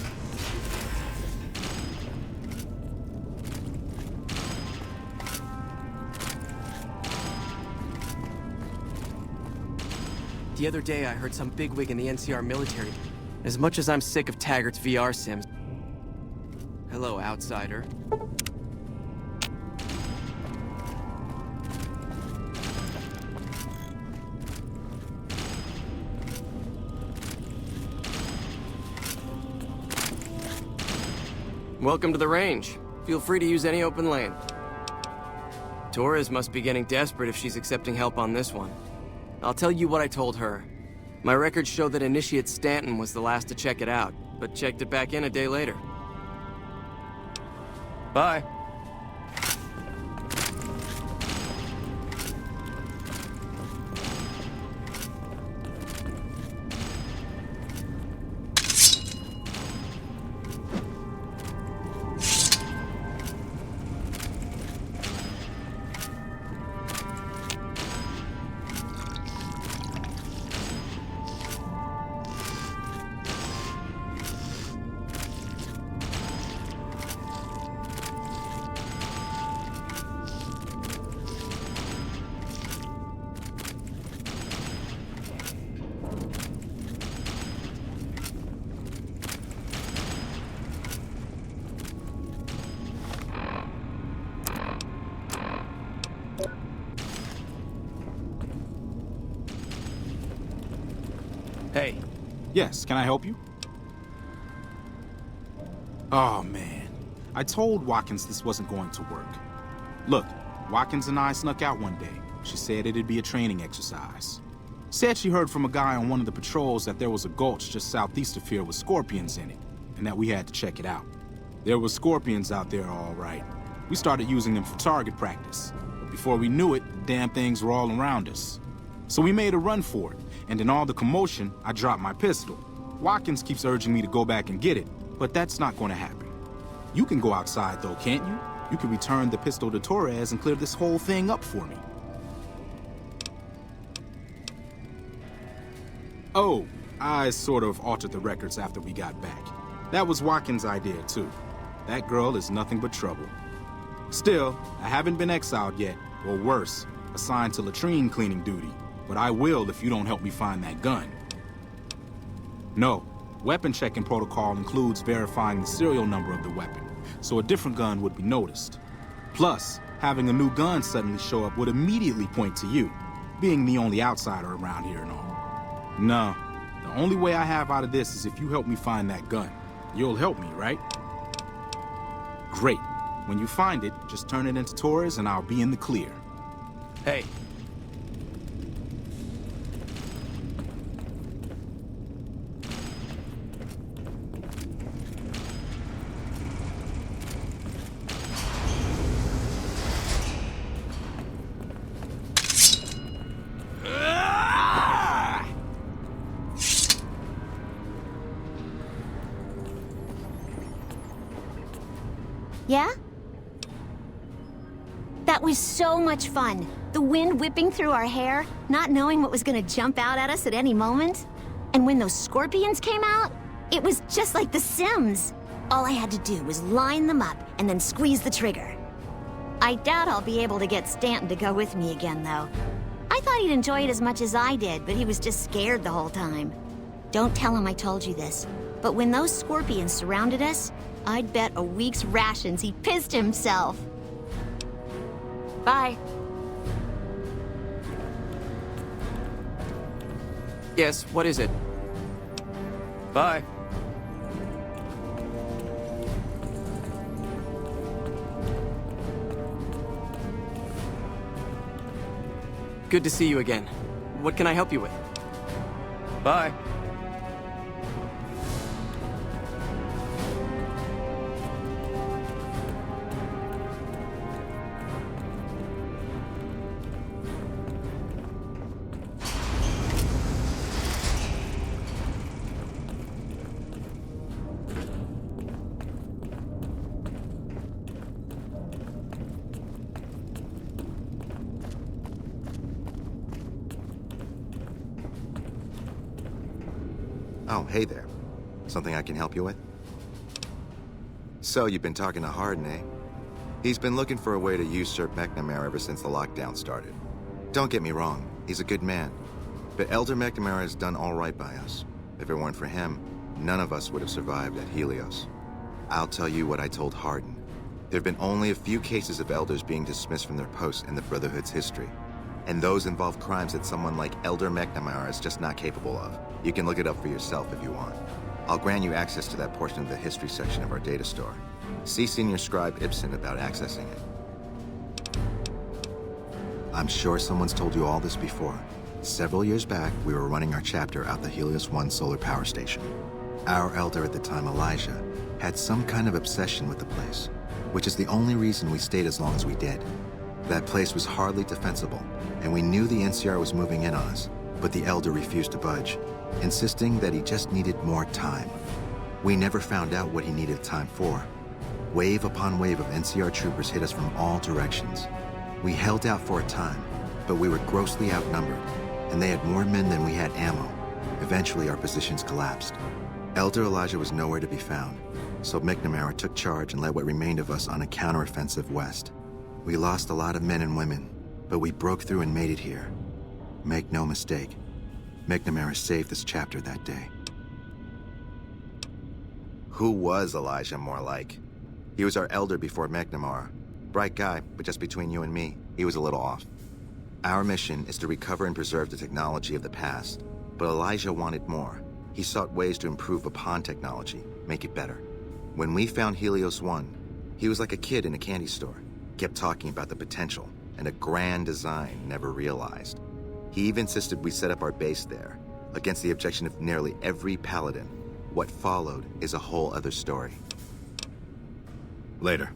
The other day, I heard some bigwig in the NCR military. As much as I'm sick of Taggart's VR sims. Hello, outsider. Welcome to the range. Feel free to use any open lane. Torres must be getting desperate if she's accepting help on this one. I'll tell you what I told her. My records show that Initiate Stanton was the last to check it out, but checked it back in a day later. Bye. Hey. Yes, can I help you? Oh, man. I told Watkins this wasn't going to work. Look, Watkins and I snuck out one day. She said it'd be a training exercise. Said she heard from a guy on one of the patrols that there was a gulch just southeast of here with scorpions in it, and that we had to check it out. There were scorpions out there, all right. We started using them for target practice. But before we knew it, the damn things were all around us. So we made a run for it, and in all the commotion, I dropped my pistol. Watkins keeps urging me to go back and get it, but that's not going to happen. You can go outside, though, can't you? You can return the pistol to Torres and clear this whole thing up for me. Oh, I sort of altered the records after we got back. That was Watkins' idea, too. That girl is nothing but trouble. Still, I haven't been exiled yet, or worse, assigned to latrine cleaning duty. But I will if you don't help me find that gun. No, weapon checking protocol includes verifying the serial number of the weapon, so a different gun would be noticed. Plus, having a new gun suddenly show up would immediately point to you, being the only outsider around here and all. No, the only way I have out of this is if you help me find that gun. You'll help me, right? Great. When you find it, just turn it into Torres and I'll be in the clear. Hey. Yeah? That was so much fun. The wind whipping through our hair, not knowing what was gonna jump out at us at any moment. And when those scorpions came out, it was just like The Sims. All I had to do was line them up and then squeeze the trigger. I doubt I'll be able to get Stanton to go with me again, though. I thought he'd enjoy it as much as I did, but he was just scared the whole time. Don't tell him I told you this, but when those scorpions surrounded us, I'd bet a week's rations he pissed himself. Bye. Yes, what is it? Bye. Good to see you again. What can I help you with? Bye. Oh, hey there. Something I can help you with? So, you've been talking to Hardin, eh? He's been looking for a way to usurp McNamara ever since the lockdown started. Don't get me wrong, he's a good man. But Elder McNamara has done all right by us. If it weren't for him, none of us would have survived at Helios. I'll tell you what I told Hardin. There have been only a few cases of elders being dismissed from their posts in the Brotherhood's history. And those involve crimes that someone like Elder McNamara is just not capable of. You can look it up for yourself if you want. I'll grant you access to that portion of the history section of our data store. See Senior Scribe Ibsen about accessing it. I'm sure someone's told you all this before. Several years back, we were running our chapter out the Helios 1 solar power station. Our elder at the time, Elijah, had some kind of obsession with the place, which is the only reason we stayed as long as we did. That place was hardly defensible, and we knew the NCR was moving in on us, but the elder refused to budge, insisting that he just needed more time. We never found out what he needed time for. Wave upon wave of NCR troopers hit us from all directions. We held out for a time, but we were grossly outnumbered, and they had more men than we had ammo. Eventually, our positions collapsed. Elder Elijah was nowhere to be found, so McNamara took charge and led what remained of us on a counteroffensive west. We lost a lot of men and women, but we broke through and made it here. Make no mistake, McNamara saved this chapter that day. Who was Elijah more like? He was our elder before McNamara. Bright guy, but just between you and me, he was a little off. Our mission is to recover and preserve the technology of the past, but Elijah wanted more. He sought ways to improve upon technology, make it better. When we found Helios 1, he was like a kid in a candy store. Kept talking about the potential and a grand design never realized. He even insisted we set up our base there, against the objection of nearly every paladin. What followed is a whole other story. Later.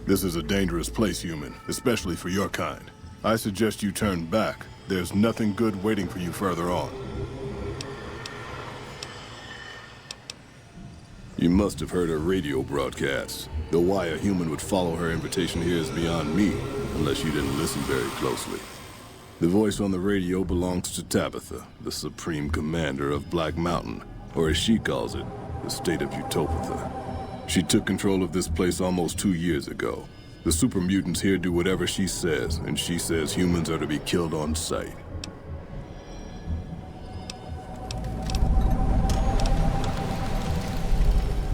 This is a dangerous place, human, especially for your kind. I suggest you turn back. There's nothing good waiting for you further on. You must have heard her radio broadcasts. Though why a human would follow her invitation here is beyond me, unless you didn't listen very closely. The voice on the radio belongs to Tabitha, the Supreme Commander of Black Mountain, or as she calls it, the state of Utopia. She took control of this place almost 2 years ago. The super mutants here do whatever she says, and she says humans are to be killed on sight.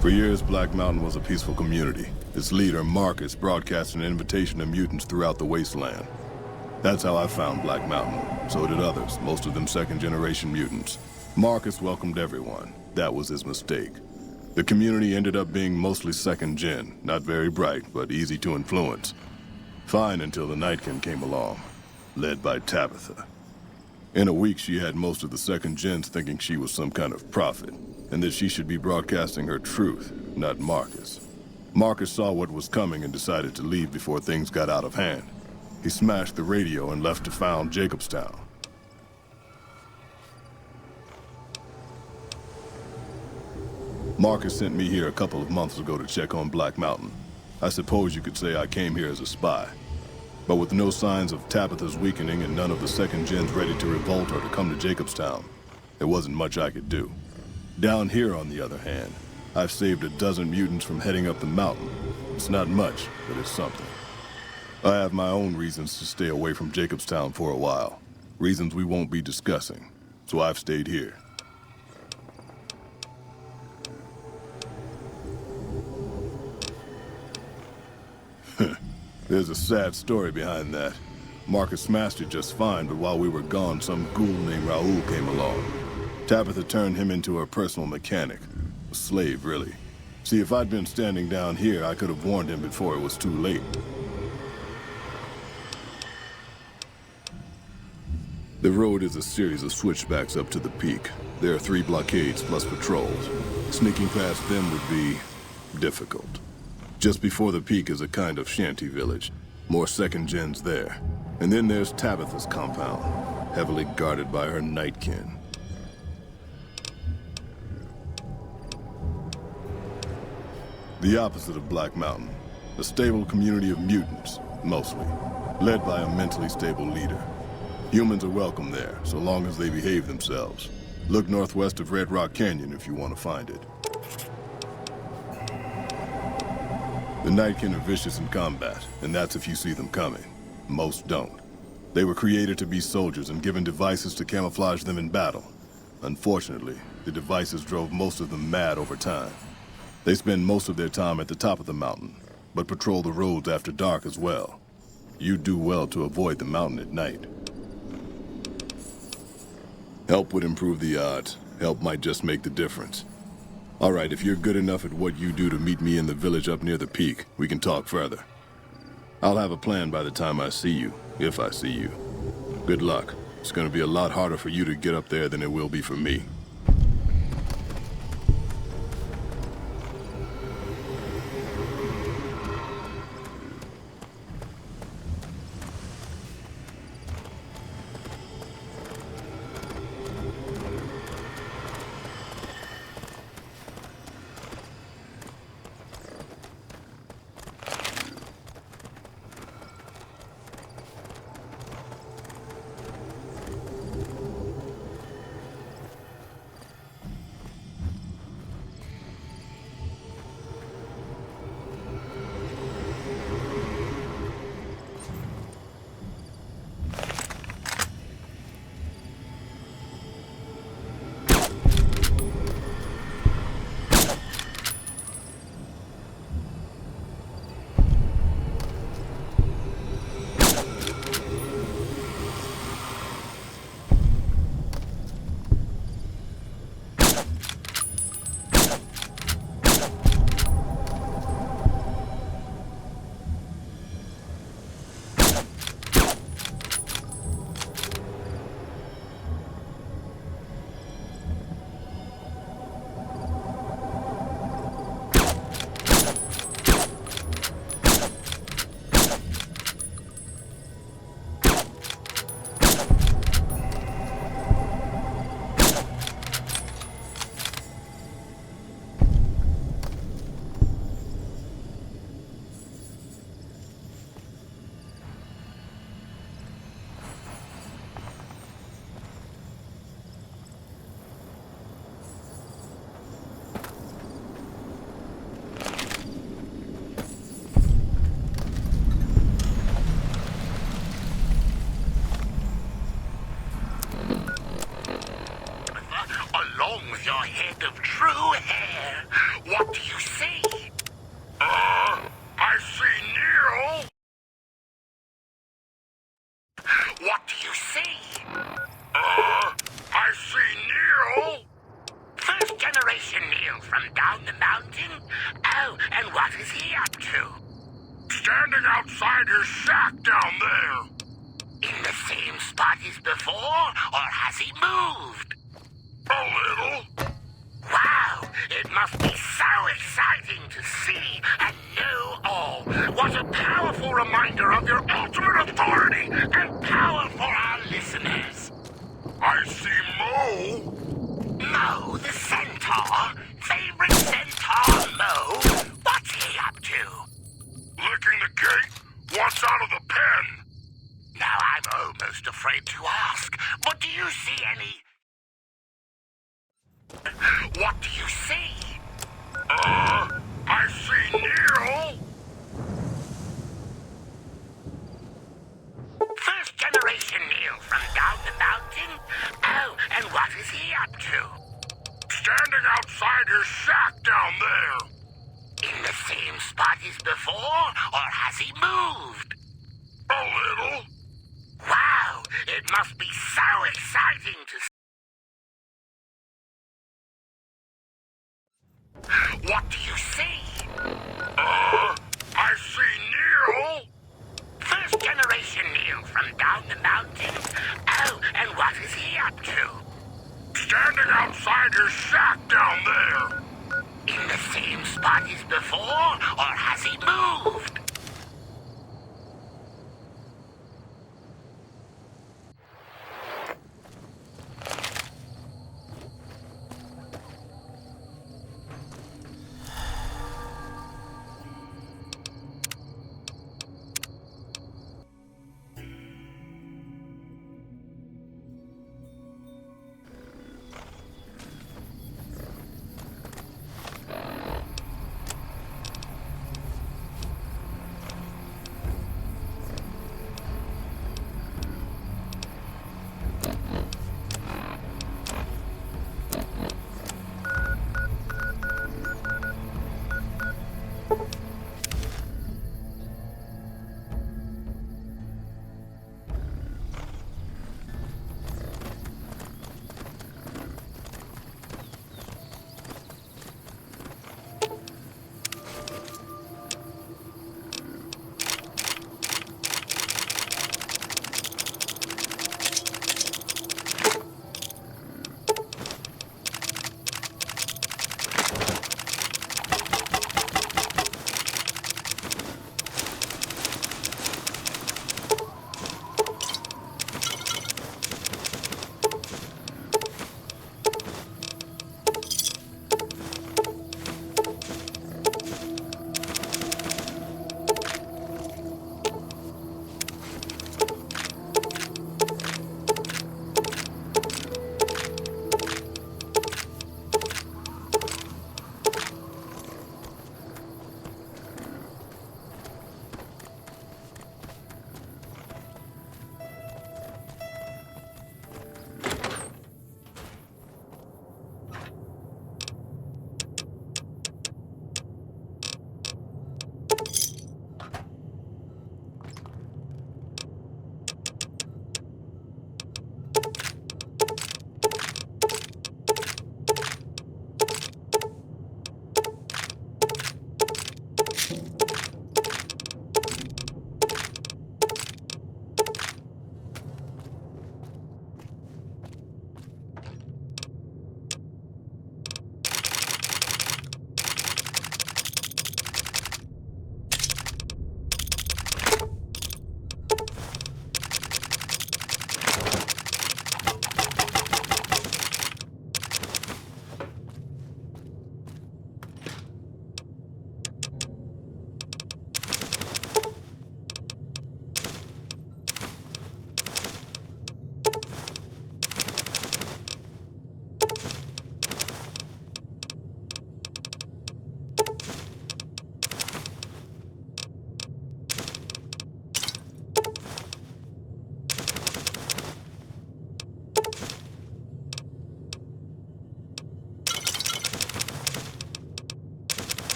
For years, Black Mountain was a peaceful community. Its leader, Marcus, broadcast an invitation to mutants throughout the wasteland. That's how I found Black Mountain. So did others, most of them second-generation mutants. Marcus welcomed everyone. That was his mistake. The community ended up being mostly second-gen, not very bright, but easy to influence. Fine until the Nightkin came along, led by Tabitha. In a week, she had most of the second-gens thinking she was some kind of prophet, and that she should be broadcasting her truth, not Marcus. Marcus saw what was coming and decided to leave before things got out of hand. He smashed the radio and left to found Jacobstown. Marcus sent me here a couple of months ago to check on Black Mountain. I suppose you could say I came here as a spy. But with no signs of Tabitha's weakening and none of the second gens ready to revolt or to come to Jacobstown, there wasn't much I could do. Down here, on the other hand, I've saved a dozen mutants from heading up the mountain. It's not much, but it's something. I have my own reasons to stay away from Jacobstown for a while. Reasons we won't be discussing. So I've stayed here. There's a sad story behind that. Marcus smashed it just fine, but while we were gone, some ghoul named Raoul came along. Tabitha turned him into her personal mechanic. A slave, really. See, if I'd been standing down here, I could have warned him before it was too late. The road is a series of switchbacks up to the peak. There are 3 blockades plus patrols. Sneaking past them would be difficult. Just before the peak is a kind of shanty village. More second gens there. And then there's Tabitha's compound, heavily guarded by her Nightkin. The opposite of Black Mountain. A stable community of mutants, mostly. Led by a mentally stable leader. Humans are welcome there, so long as they behave themselves. Look northwest of Red Rock Canyon if you want to find it. The Nightkin are vicious in combat, and that's if you see them coming. Most don't. They were created to be soldiers and given devices to camouflage them in battle. Unfortunately, the devices drove most of them mad over time. They spend most of their time at the top of the mountain, but patrol the roads after dark as well. You do well to avoid the mountain at night. Help would improve the odds. Help might just make the difference. All right, if you're good enough at what you do to meet me in the village up near the peak, we can talk further. I'll have a plan by the time I see you, if I see you. Good luck. It's gonna be a lot harder for you to get up there than it will be for me. along with your head of true hair. What do you see? I see Neil. What do you see? I see Neil. First generation Neil from down the mountain? Oh, and what is he up to? Standing outside his shack down there. In the same spot as before, or has he moved? A little. Wow, it must be so exciting to see and know all. What a powerful reminder of your ultimate authority and power for our listeners. I see Mo. Mo, the centaur? Favorite centaur, Mo? What's he up to? Licking the gate once out of the pen. Now I'm almost afraid to ask, but do you see any... What do you see? I see Neil. First generation Neil from down the mountain? Oh, and what is he up to? Standing outside his shack down there. In the same spot as before, or has he moved? A little. Wow, it must be so exciting to see. What do you see? I see Neil. First generation Neil from down the mountain? Oh, and what is he up to? Standing outside his shack down there. In the same spot as before, or has he moved?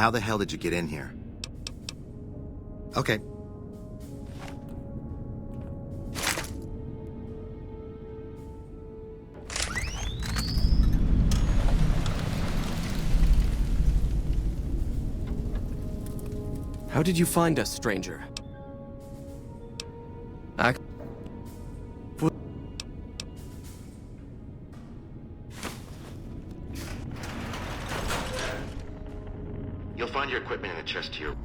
How the hell did you get in here? Okay. How did you find us, stranger? You'll find your equipment in a chest to your...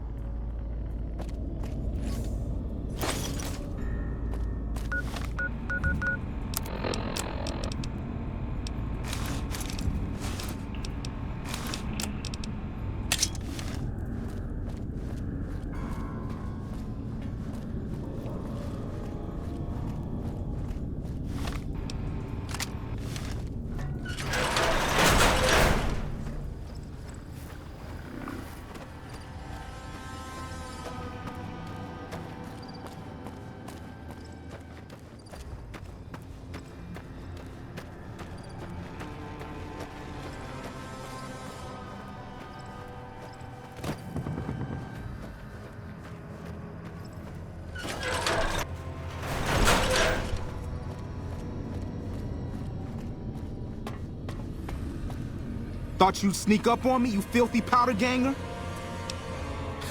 Thought you'd sneak up on me, you filthy powder ganger?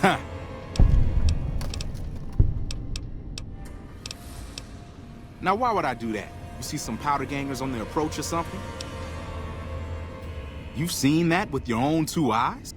Huh. Now why would I do that? You see some powder gangers on the approach or something? You've seen that with your own two eyes?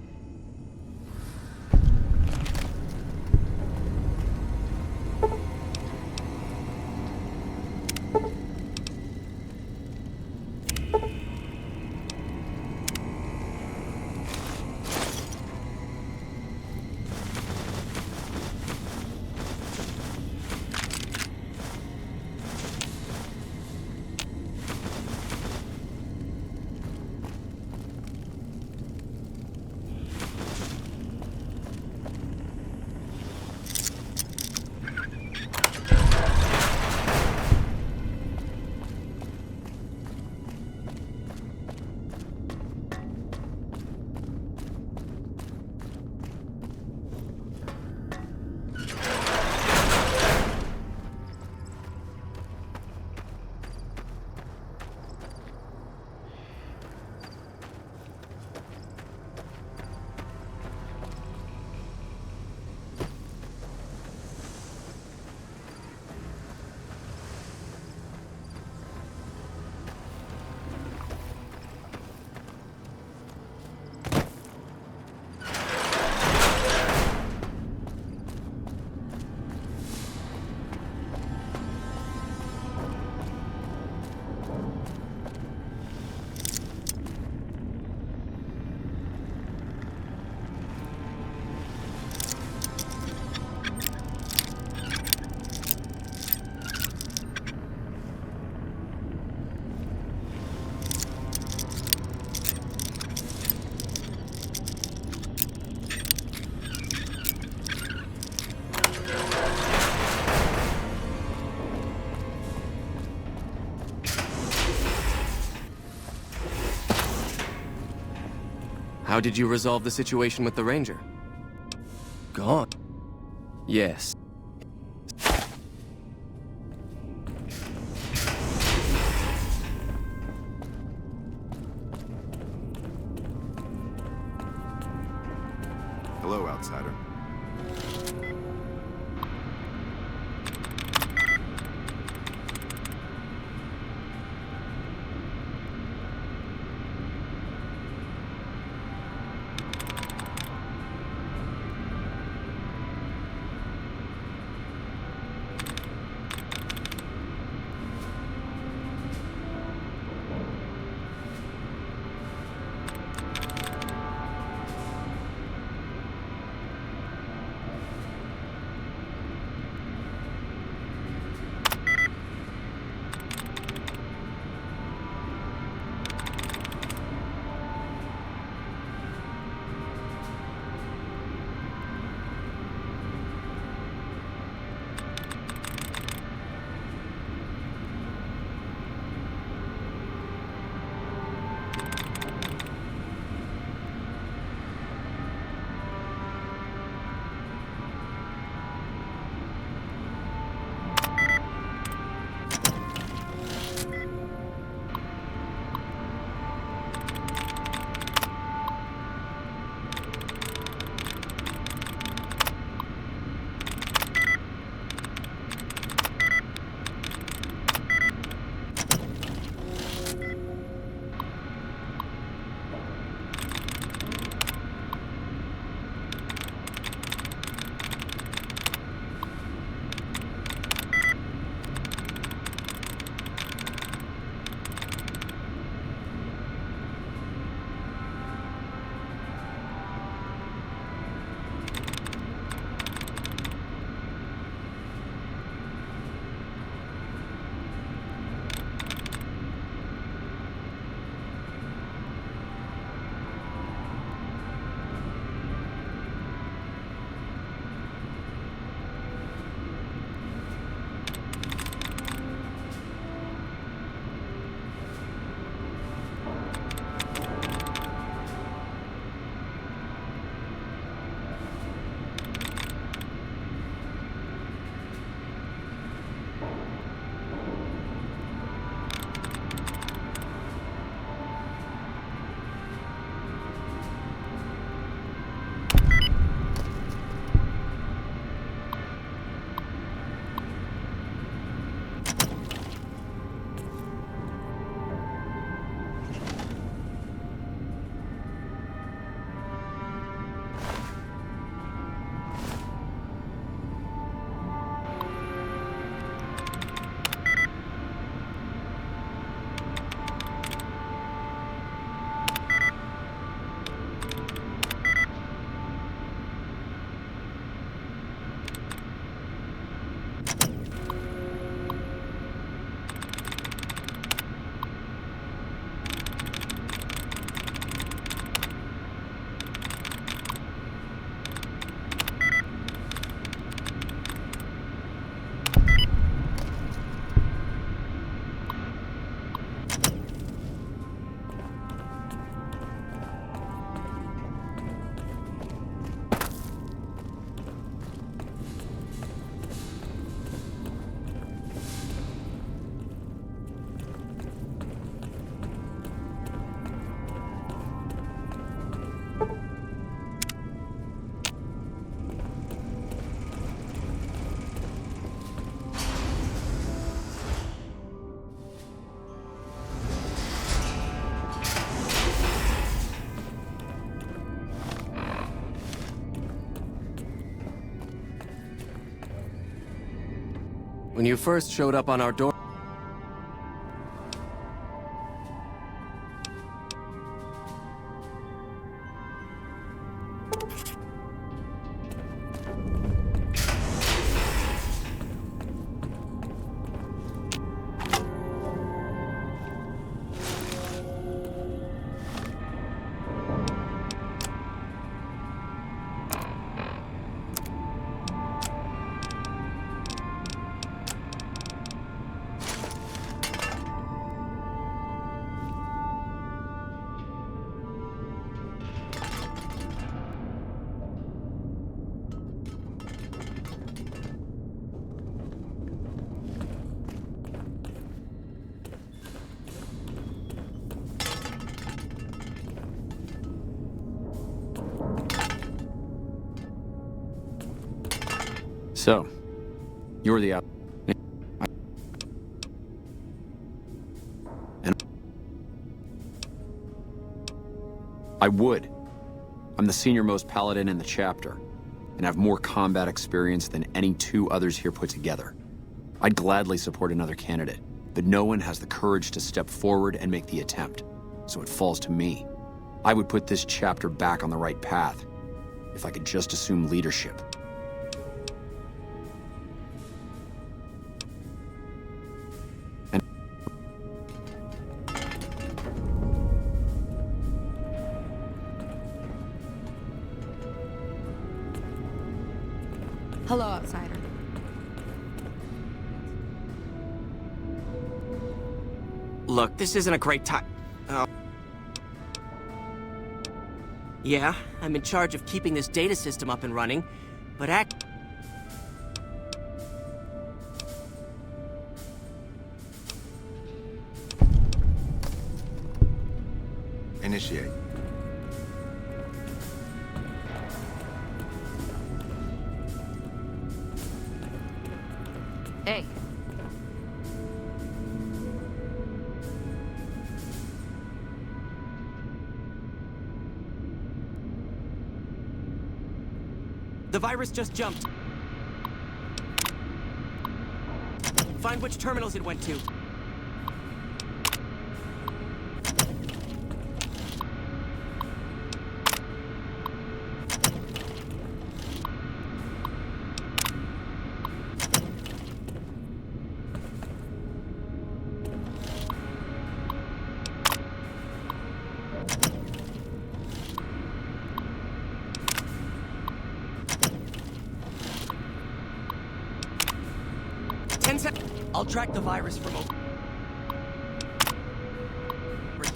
How did you resolve the situation with the Ranger? Gone. Yes. Hello, outsider. When you first showed up on our door... So, you're the out. And I would. I'm the senior-most paladin in the chapter, and have more combat experience than any 2 others here put together. I'd gladly support another candidate, but no one has the courage to step forward and make the attempt, so it falls to me. I would put this chapter back on the right path, if I could just assume leadership. Hello, outsider. Look, this isn't a great time. Yeah, I'm in charge of keeping this data system up and running, but Initiate. Hey. the virus just jumped. Find which terminals it went to. I'll track the virus from over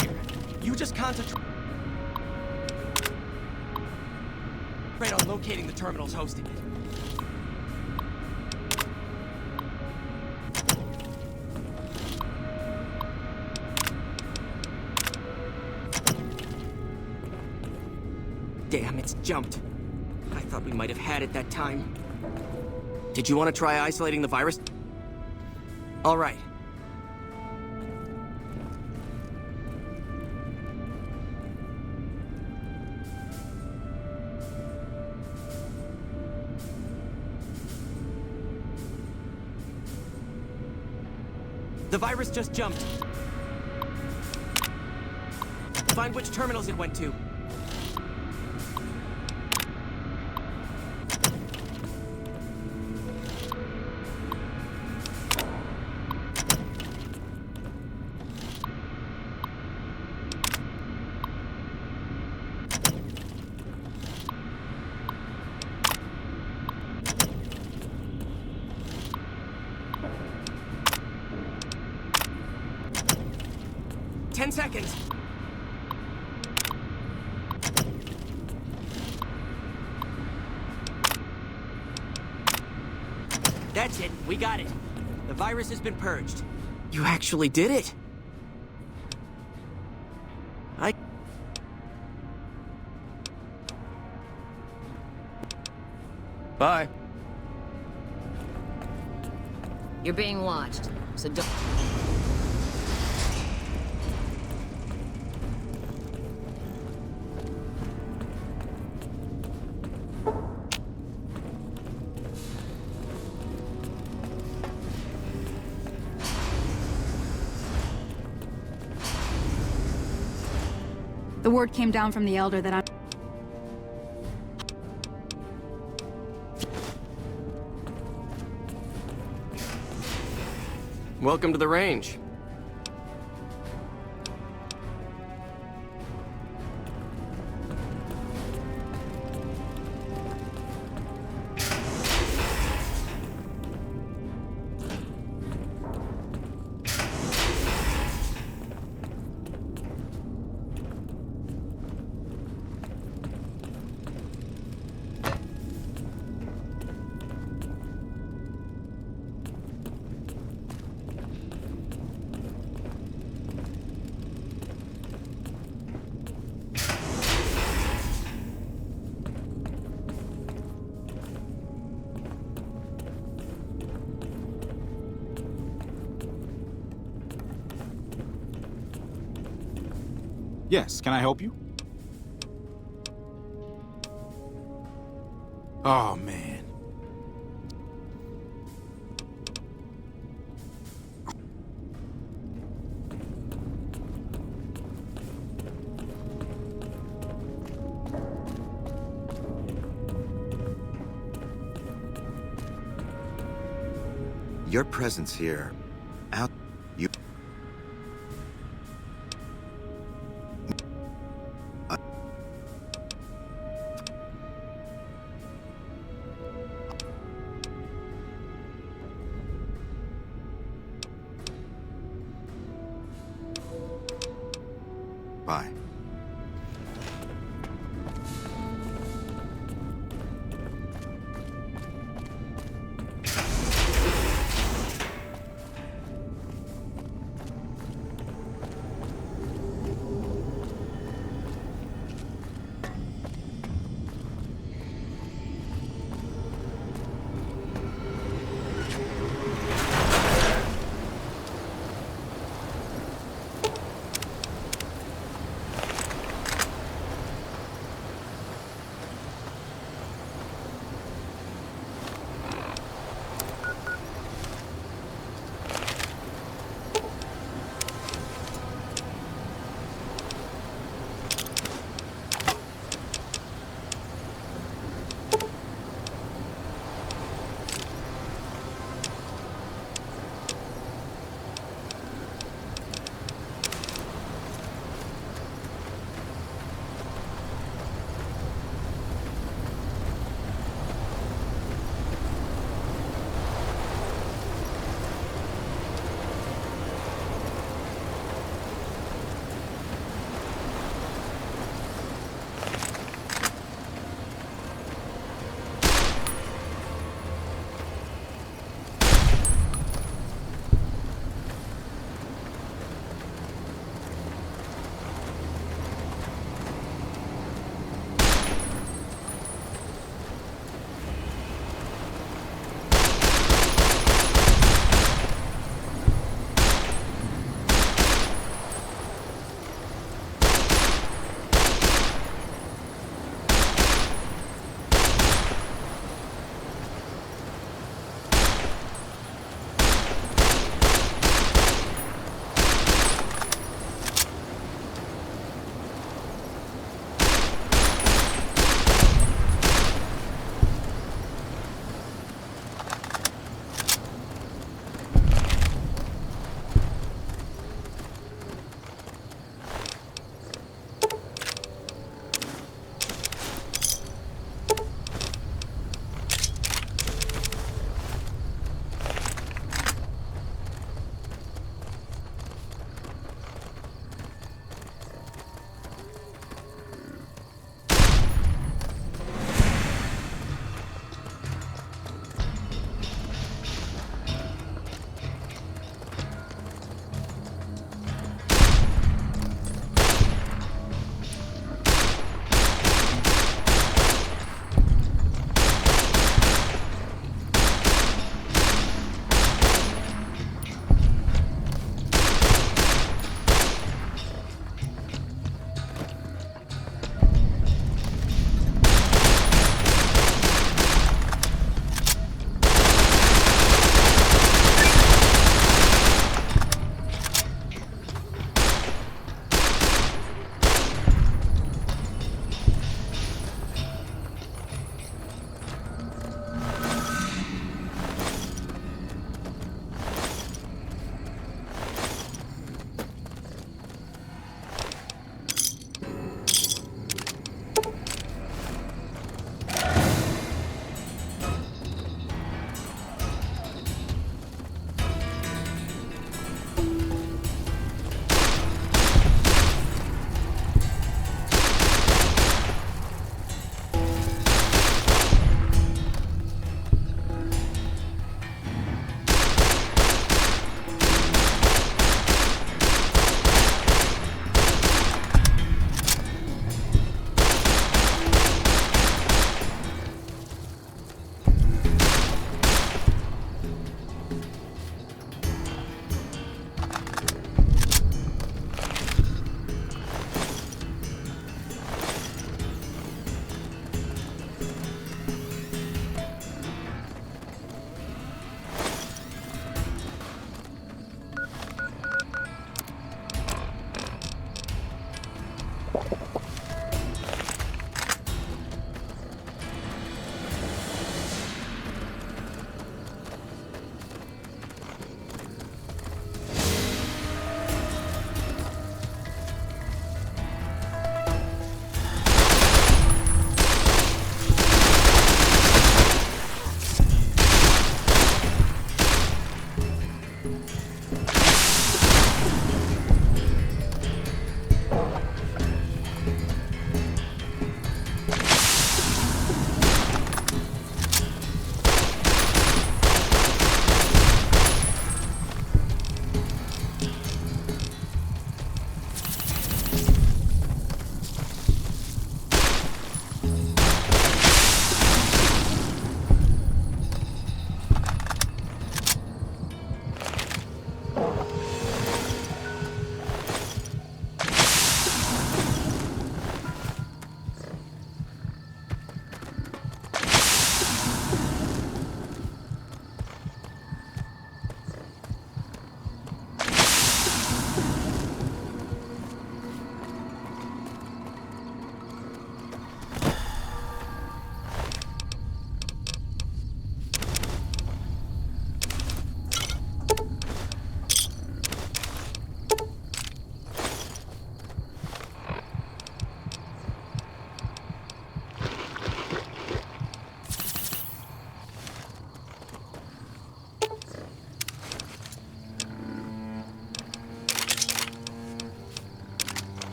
here. You just concentrate on locating the terminals hosting it. Damn, it's jumped. I thought we might have had it that time. Did you want to try isolating the virus? All right. The virus just jumped. Find which terminals it went to. Seconds. That's it. We got it. The virus has been purged. You actually did it. Bye. You're being watched, so don't... The word came down from the Elder that I'm... Welcome to the range. Yes, can I help you? Oh, man. Your presence here, out, you. Bye.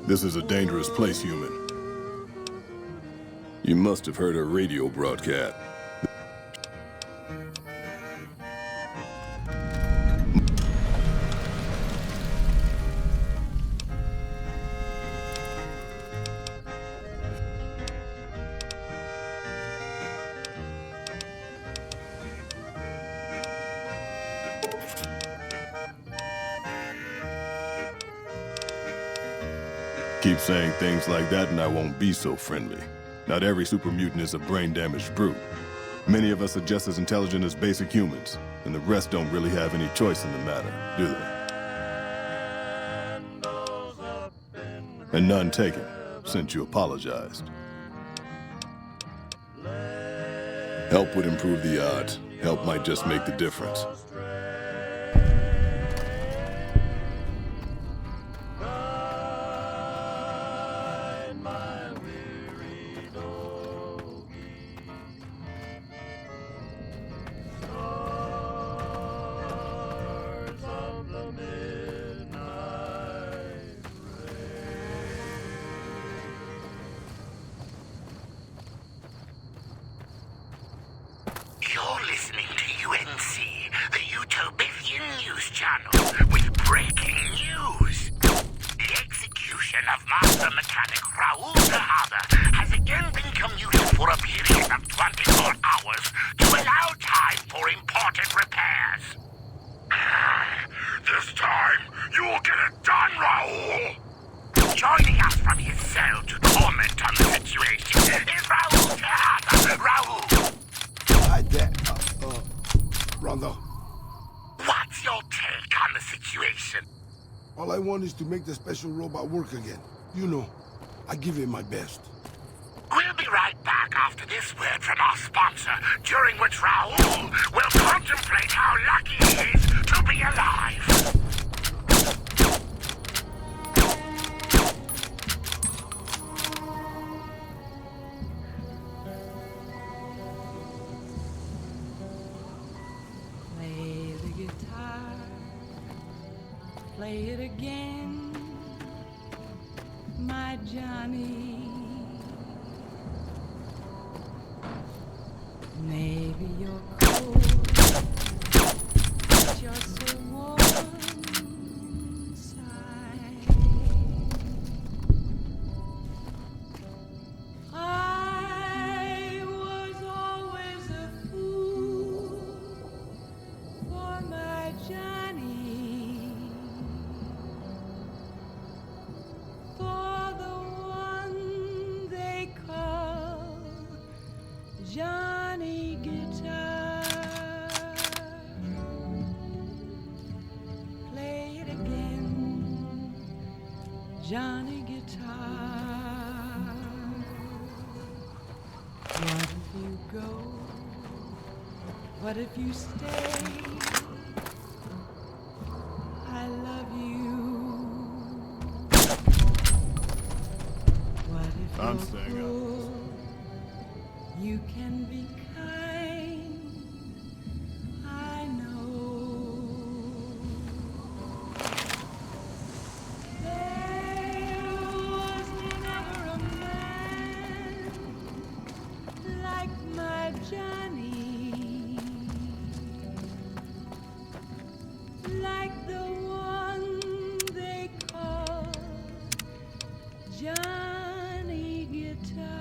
This is a dangerous place, human. You must have heard a radio broadcast. Keep saying things like that and I won't be so friendly. Not every super mutant is a brain-damaged brute. Many of us are just as intelligent as basic humans, and the rest don't really have any choice in the matter, do they? And none taken, since you apologized. Help would improve the odds. Help might just make the difference. You're listening to UNC, the Utopian News Channel, with breaking news. The execution of Master Mechanic Raul Tejada has again been commuted for a period of 24 hours to allow time for important repairs. This time, you will get it done, Raul! Joining us from his cell to comment on the situation is Raul Tejada. Raul! Hi there, Rondo. What's your take on the situation? All I want is to make the special robot work again. You know, I give it my best. We'll be right back after this word from our sponsor, during which Raul will contemplate how lucky he is to be alive. Play it again, my Johnny. Maybe you're cold, but you're so warm inside. I was always a fool for my Johnny. Johnny Guitar. Play it again, Johnny Guitar. What if you go? What if you stay? I love you. What if I'm you're staying cool? up. You can be kind, I know. There was never a man like my Johnny, like the one they call Johnny Guitar.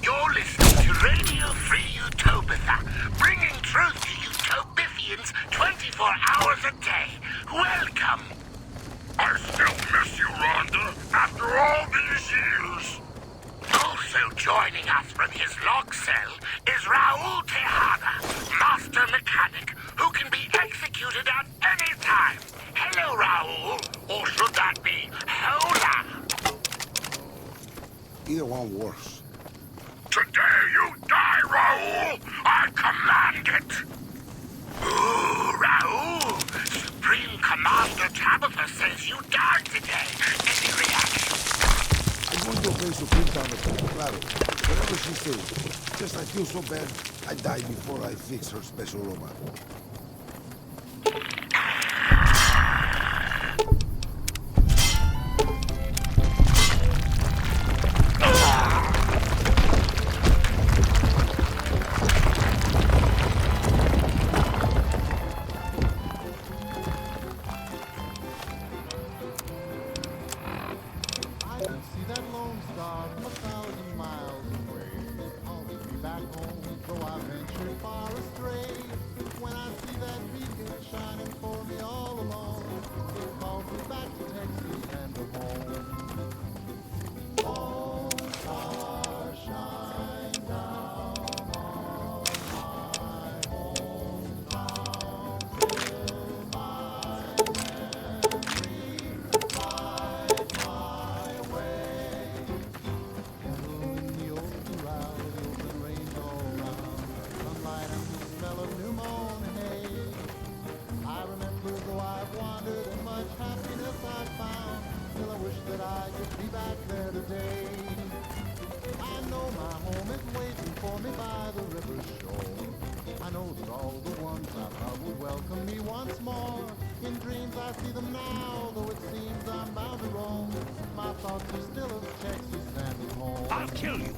You're listening to Radio Free Utopia, bringing truth to Utopians 24 hours a day. Welcome. I still miss you, Rhonda, after all these years. Also joining us from his log cell is Raul Tejada, master mechanic, who can be executed at any time. Hello, Raul. Or should that be Hola? Either one works. Today you die, Raul! I command it! Ooh, Raul! Supreme Commander Tabitha says you died today. Any reaction? I'm going to obey Supreme Tabitha, claro. Whatever she says. Just I feel so bad, I die before I fix her special robot. I'll kill you.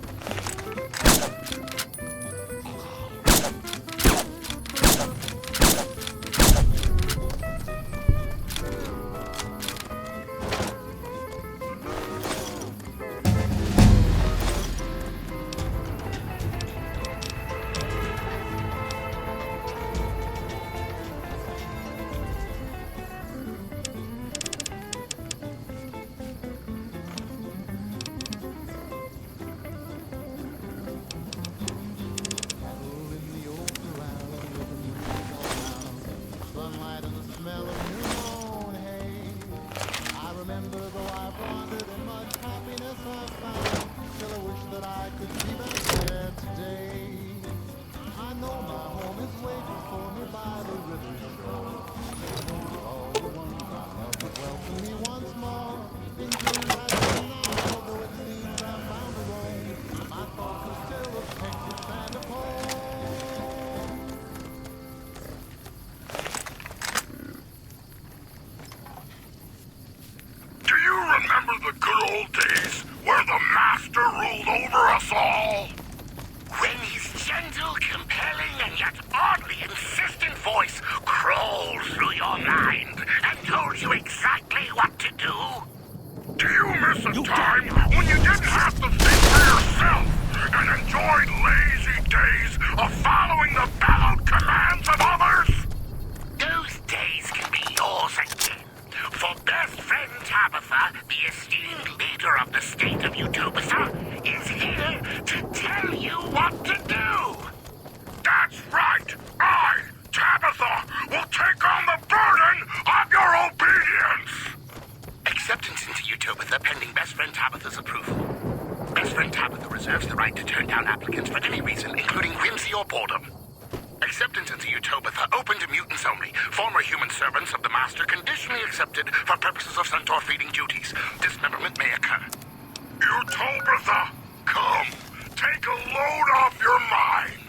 When his gentle, compelling, and yet oddly insistent voice crawled through your mind and told you exactly what to do? Do you miss a time when you didn't have to think for yourself and enjoyed lazy days of following the bellowed commands of others? Those days can be yours again. For best friend Tabitha, the esteemed leader of the state of Utopia, is here to tell you what to do. That's right. I, Tabitha, will take on the burden account applicants for any reason, including whimsy or boredom. Acceptance into Utobitha open to mutants only. Former human servants of the Master conditionally accepted for purposes of Centaur feeding duties. Dismemberment may occur. Utobitha, come! Take a load off your mind!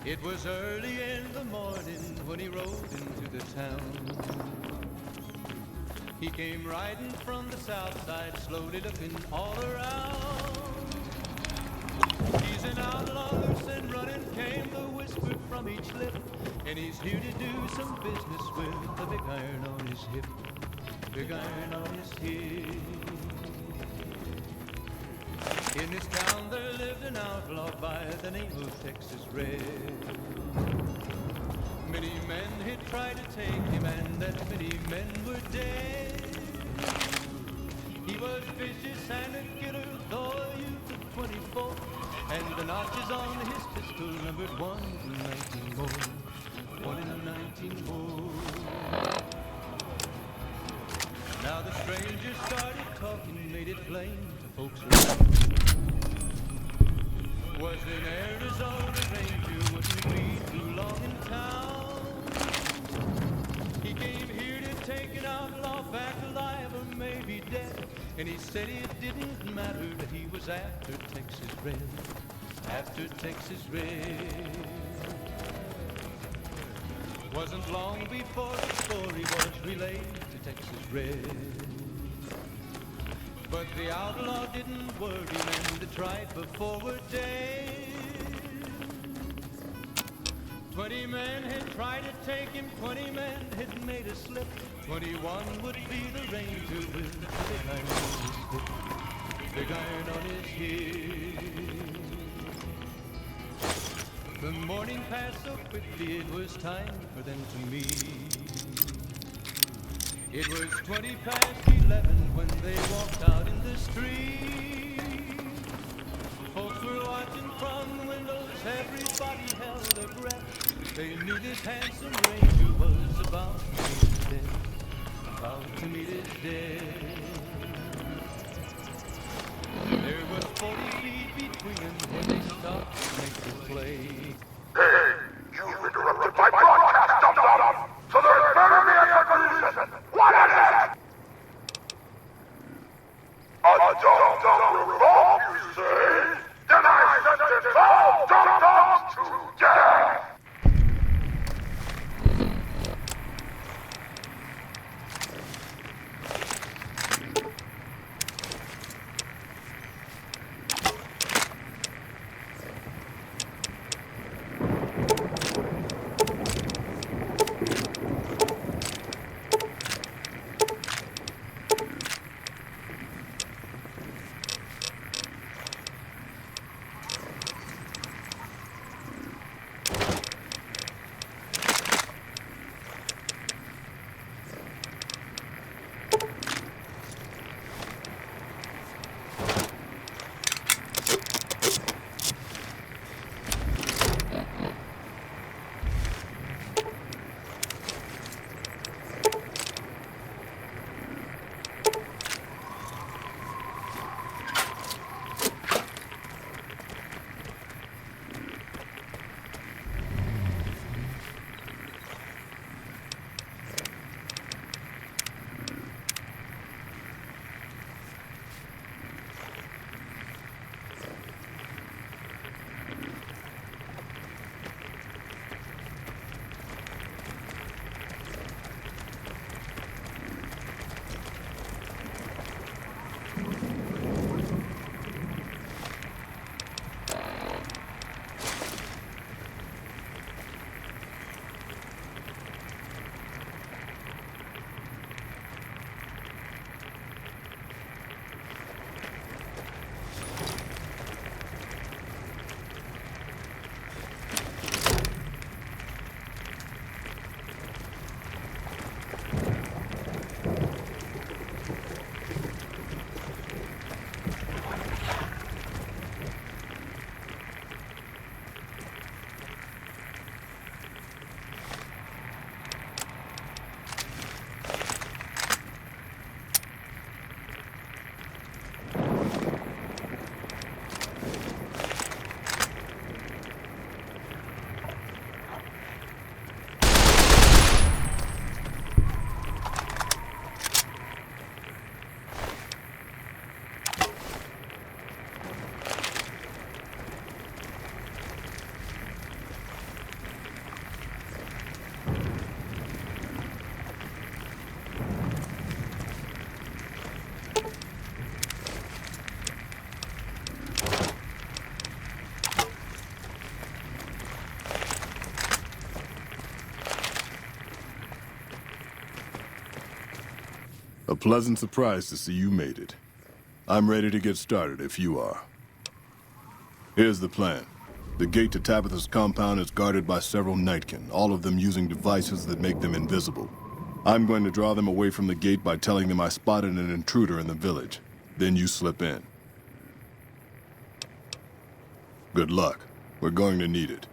It was early in the morning when he rode into the town. He came riding from the south side, slowly looking all around. He's an outlaw, loose and running, came the whisper from each lip. And he's here to do some business with the big iron on his hip. Big iron on his hip. In this town there lived an outlaw by the name of Texas Red. Many men had tried to take him, and as many men were dead. He was vicious and a killer, though a youth of 24, and the notches on his pistol numbered 1 in 19 more. 1 in 19 more. Now the stranger started talking, made it plain to folks around. Was an Arizona Ranger, wouldn't be too long in town. He came here to take an outlaw back alive or maybe dead. And he said it didn't matter that he was after Texas Red. After Texas Red. Wasn't long before the story was relayed to Texas Red. But the outlaw didn't worry men that tried before were dead. 20 men had tried to take him, 20 men had made a slip. 21 would be the ranger with the big iron on his hip. Big iron on his hip. The morning passed so quickly it was time for them to meet. It was 20 past 11 when they walked out in the street. Folks were watching from the windows, everybody held their breath. They knew this handsome ranger was about to meet his death. About to meet his death. There was 40 feet between them when they stopped to make the play. Hey, you've interrupted my broadcast, dum-dum! So there's better be a conclusion! What is it? A dum-dum revolt, you say? Then I sentence all dum-dums to death! A pleasant surprise to see you made it. I'm ready to get started if you are. Here's the plan. The gate to Tabitha's compound is guarded by several Nightkin, all of them using devices that make them invisible. I'm going to draw them away from the gate by telling them I spotted an intruder in the village. Then you slip in. Good luck. We're going to need it.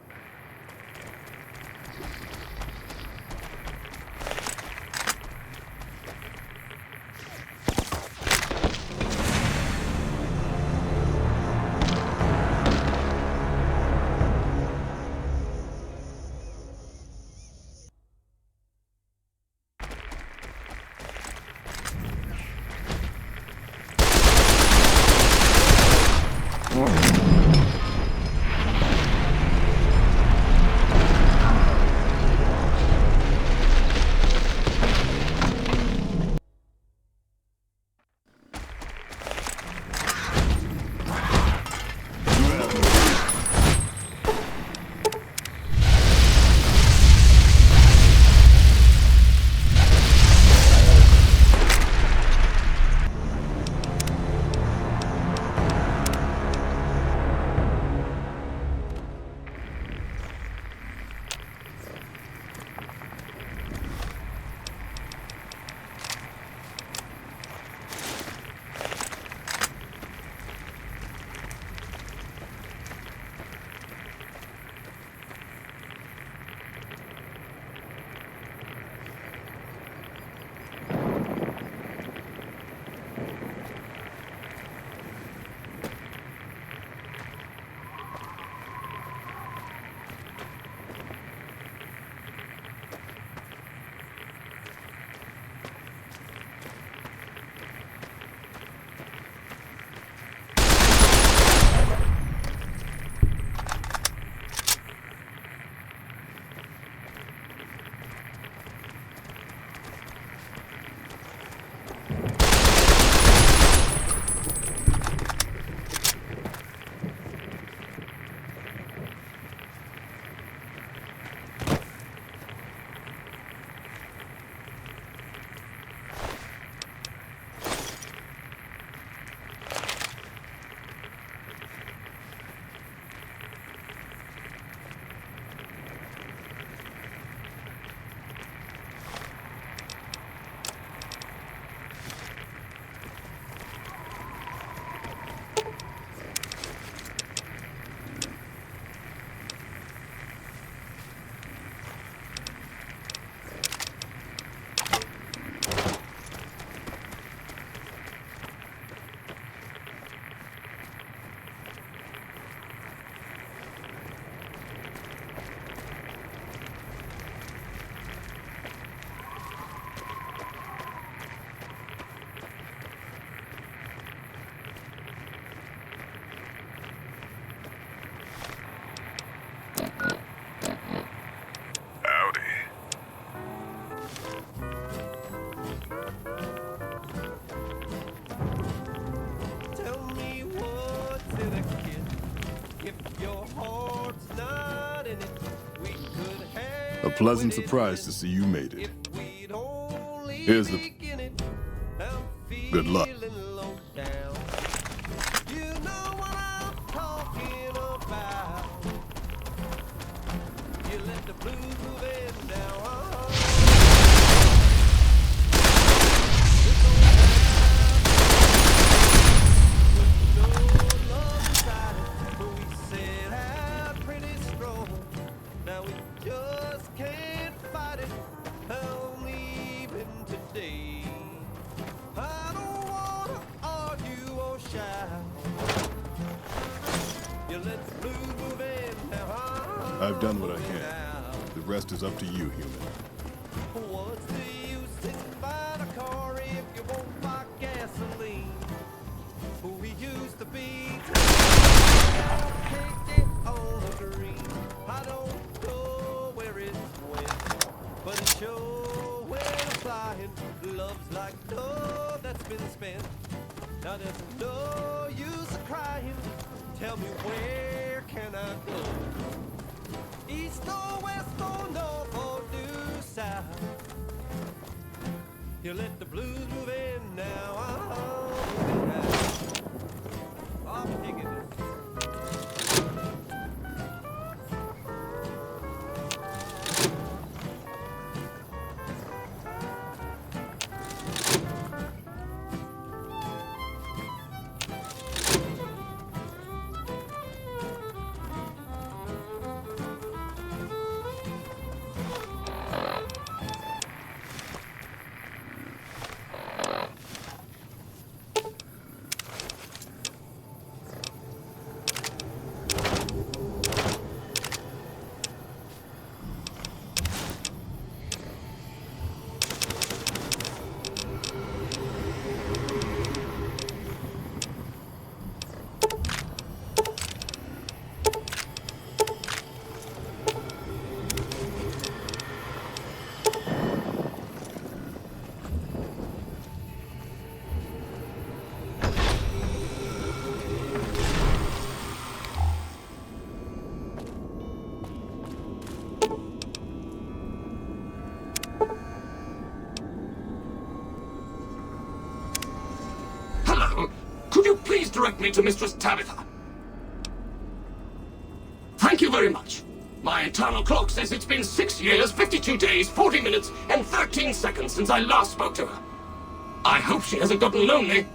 A pleasant surprise to see you made it. Here's the... Good luck. I've done what I can. The rest is up to you, human. What's the use in buying a car if you won't buy gasoline? We used to be kicked it on a green. I don't know where it went, but it sure went flying. Love's like love that's been spent. Now there's no use of crying. Tell me, where can I go? East or west or north or due south. You let the blues move in now. I'm digging it. please direct me to Mistress Tabitha? Thank you very much. My internal clock says it's been 6 years, 52 days, 40 minutes, and 13 seconds since I last spoke to her. I hope she hasn't gotten lonely.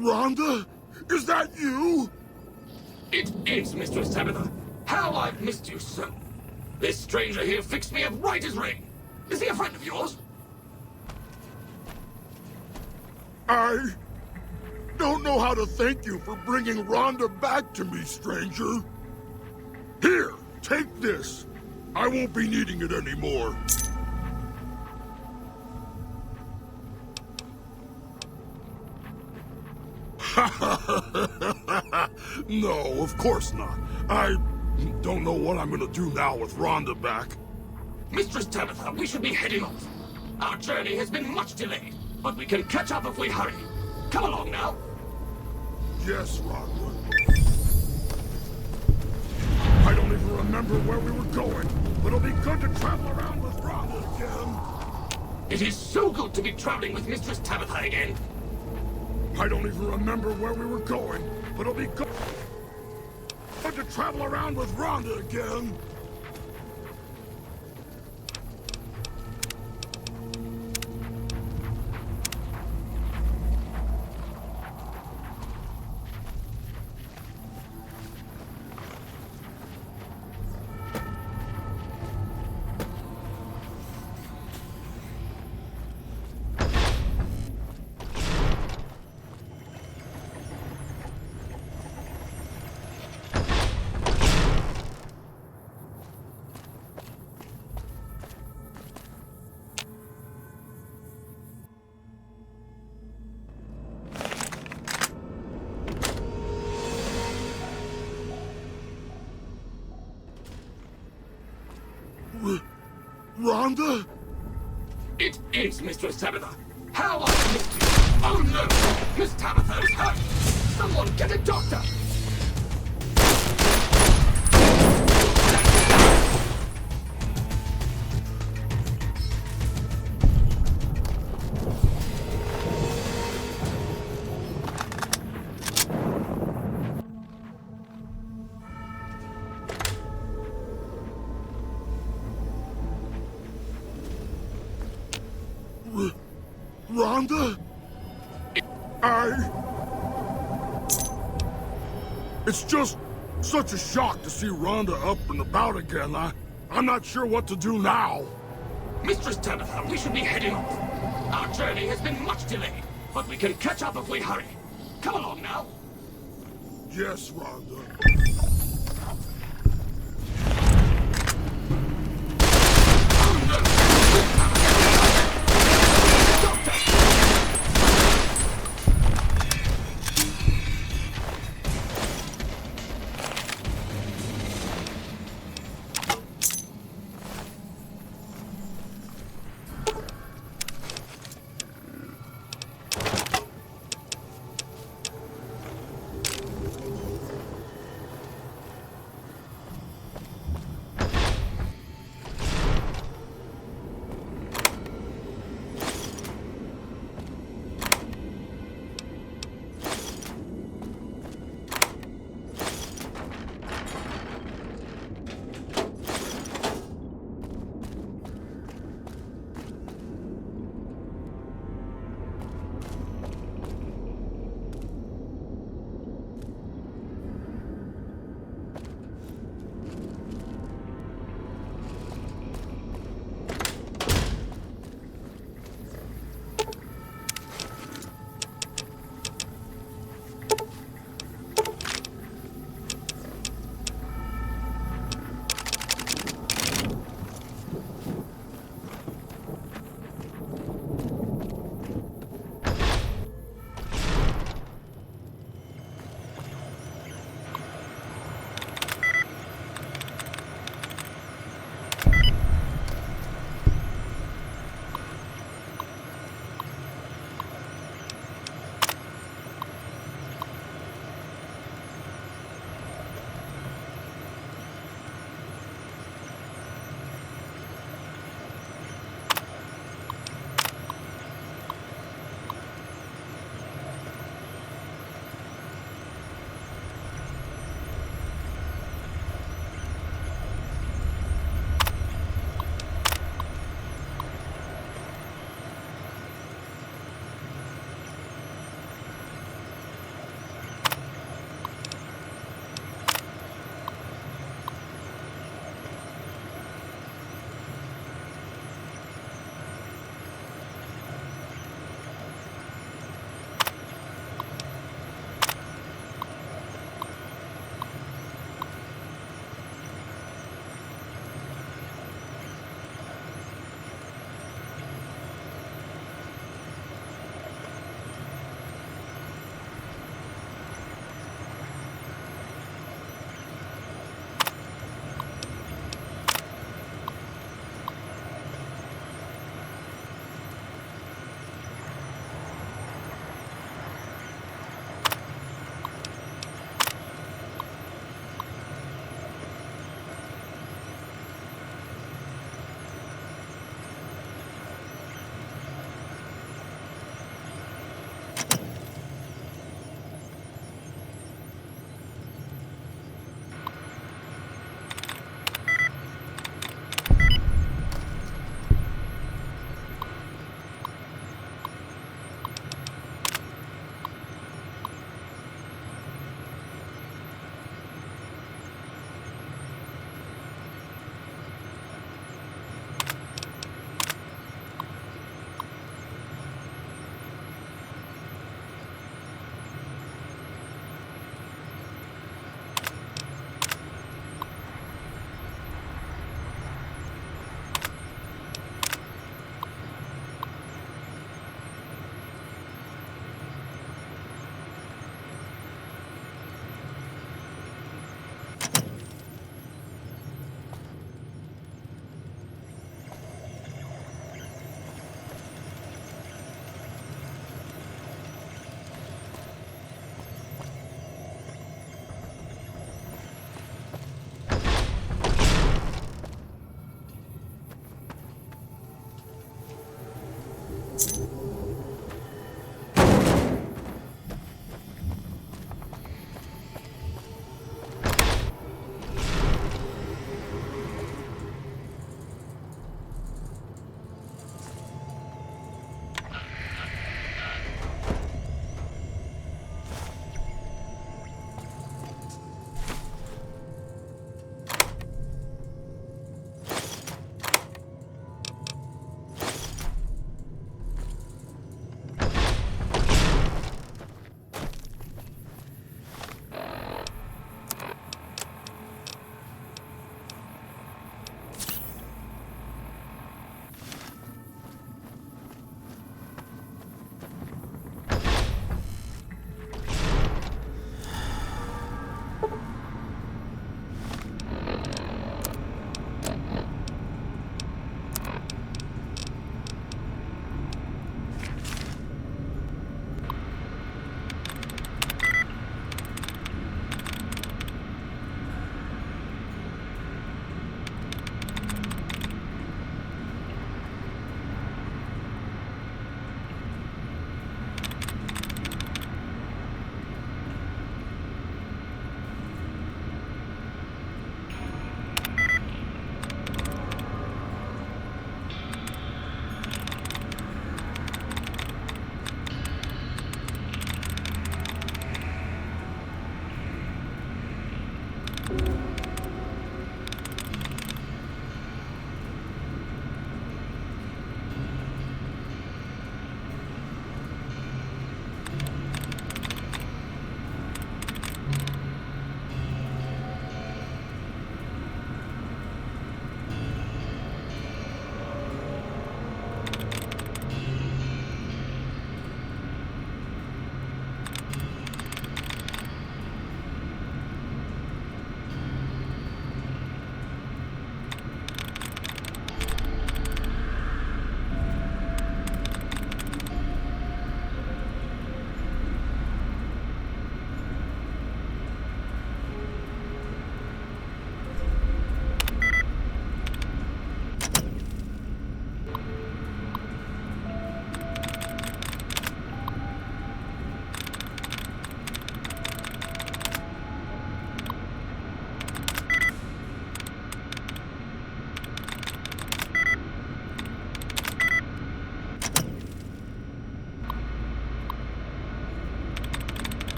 Rhonda? Is that you? It is, Mistress Tabitha. How I've missed you so. This stranger here fixed me up right as rain. Is he a friend of yours? I don't know how to thank you for bringing Rhonda back to me, stranger. Here, take this. I won't be needing it anymore. No, of course not. I don't know what I'm gonna do now with Rhonda back. Mistress Tabitha, we should be heading off. Our journey has been much delayed, but we can catch up if we hurry. Come along now. Yes, Rhonda. I don't even remember where we were going, but it'll be good to travel around with Rhonda again. It is so good to be traveling with Mistress Tabitha again. I don't even remember where we were going, but it'll be good to travel around with Rhonda again. Rhonda? It is Mistress Tabitha. How I missed you. Oh no! Miss Tabitha is hurt. Someone get a doctor. Rhonda? It's just such a shock to see Rhonda up and about again. I'm not sure what to do now. Mistress Tabitha, we should be heading off. Our journey has been much delayed, but we can catch up if we hurry. Come along now. Yes, Rhonda.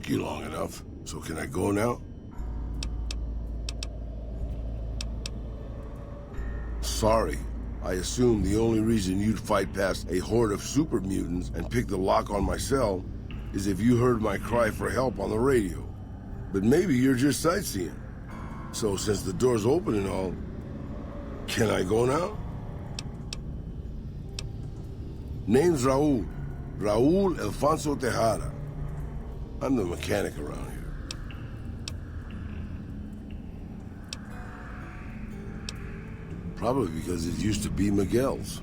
you long enough. So can I go now? Sorry. I assumed the only reason you'd fight past a horde of super mutants and pick the lock on my cell is if you heard my cry for help on the radio. But maybe you're just sightseeing. So since the door's open and all, can I go now? Name's Raul. Raul Alfonso Tejada. I'm the mechanic around here. Probably because it used to be Miguel's.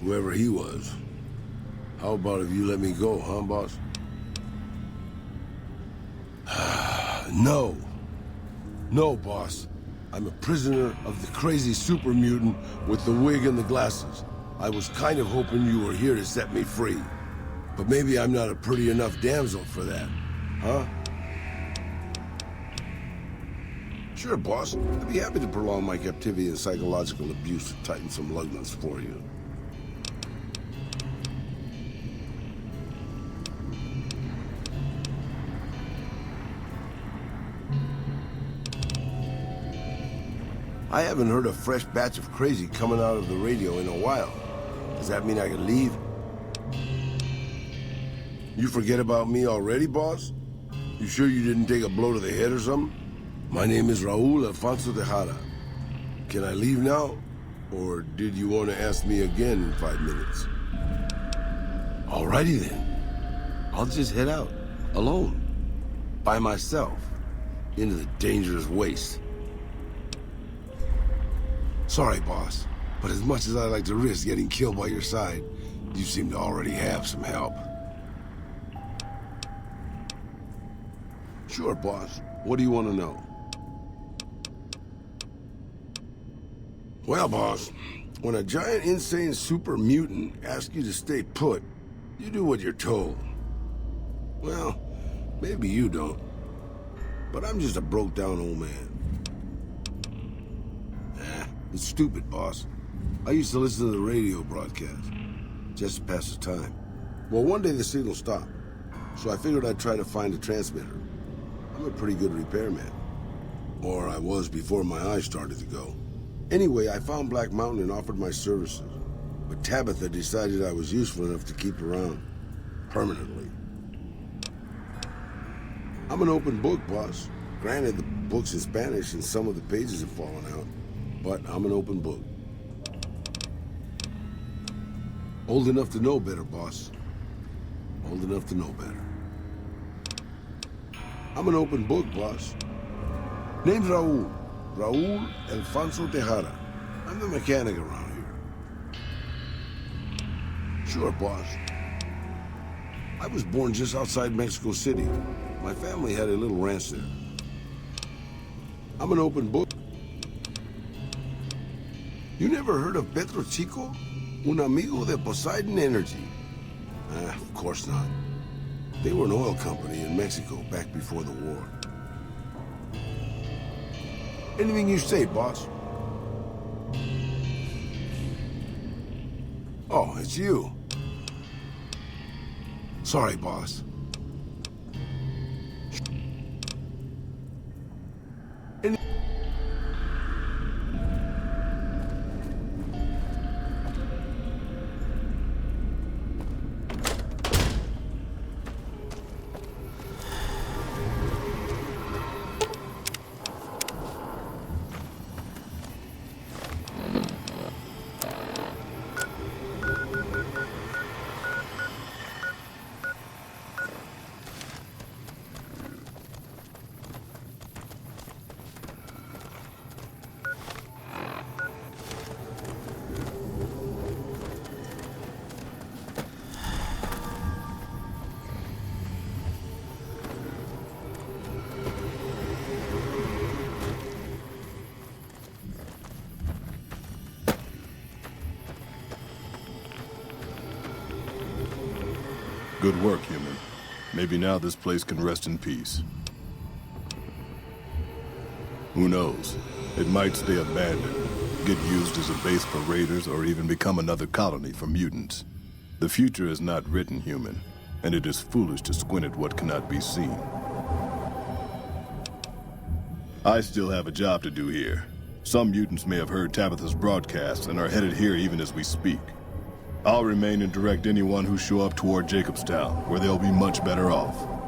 Whoever he was. How about if you let me go, huh, boss? No. No, boss. I'm a prisoner of the crazy super mutant with the wig and the glasses. I was kind of hoping you were here to set me free. But maybe I'm not a pretty enough damsel for that. Huh? Sure, boss. I'd be happy to prolong my captivity and psychological abuse to tighten some lug nuts for you. I haven't heard a fresh batch of crazy coming out of the radio in a while. Does that mean I can leave? You forget about me already, boss? You sure you didn't take a blow to the head or something? My name is Raul Alfonso Tejada. Can I leave now? Or did you want to ask me again in 5 minutes? Alrighty then. I'll just head out, alone, by myself, into the dangerous waste. Sorry, boss, but as much as I like to risk getting killed by your side, you seem to already have some help. Sure, boss. What do you want to know? Well, boss, when a giant, insane super mutant asks you to stay put, you do what you're told. Well, maybe you don't. But I'm just a broke-down old man. It's stupid, boss. I used to listen to the radio broadcast, just to pass the time. Well, one day the signal stopped, so I figured I'd try to find a transmitter. I'm a pretty good repairman. Or I was before my eyes started to go. Anyway, I found Black Mountain and offered my services. But Tabitha decided I was useful enough to keep around. Permanently. I'm an open book, boss. Granted, the book's in Spanish and some of the pages have fallen out. But I'm an open book. Old enough to know better, boss. Old enough to know better. I'm an open book, boss. Name's Raul. Raul Alfonso Tejada. I'm the mechanic around here. Sure, boss. I was born just outside Mexico City. My family had a little ranch there. I'm an open book. You never heard of Petro Chico? Un amigo de Poseidon Energy. Of course not. They were an oil company in Mexico back before the war. Anything you say, boss. Oh, it's you. Sorry, boss. Good work, human. Maybe now this place can rest in peace. Who knows? It might stay abandoned, get used as a base for raiders, or even become another colony for mutants. The future is not written, human. and it is foolish to squint at what cannot be seen. I still have a job to do here. Some mutants may have heard Tabitha's broadcast and are headed here even as we speak. I'll remain and direct anyone who show up toward Jacobstown, where they'll be much better off.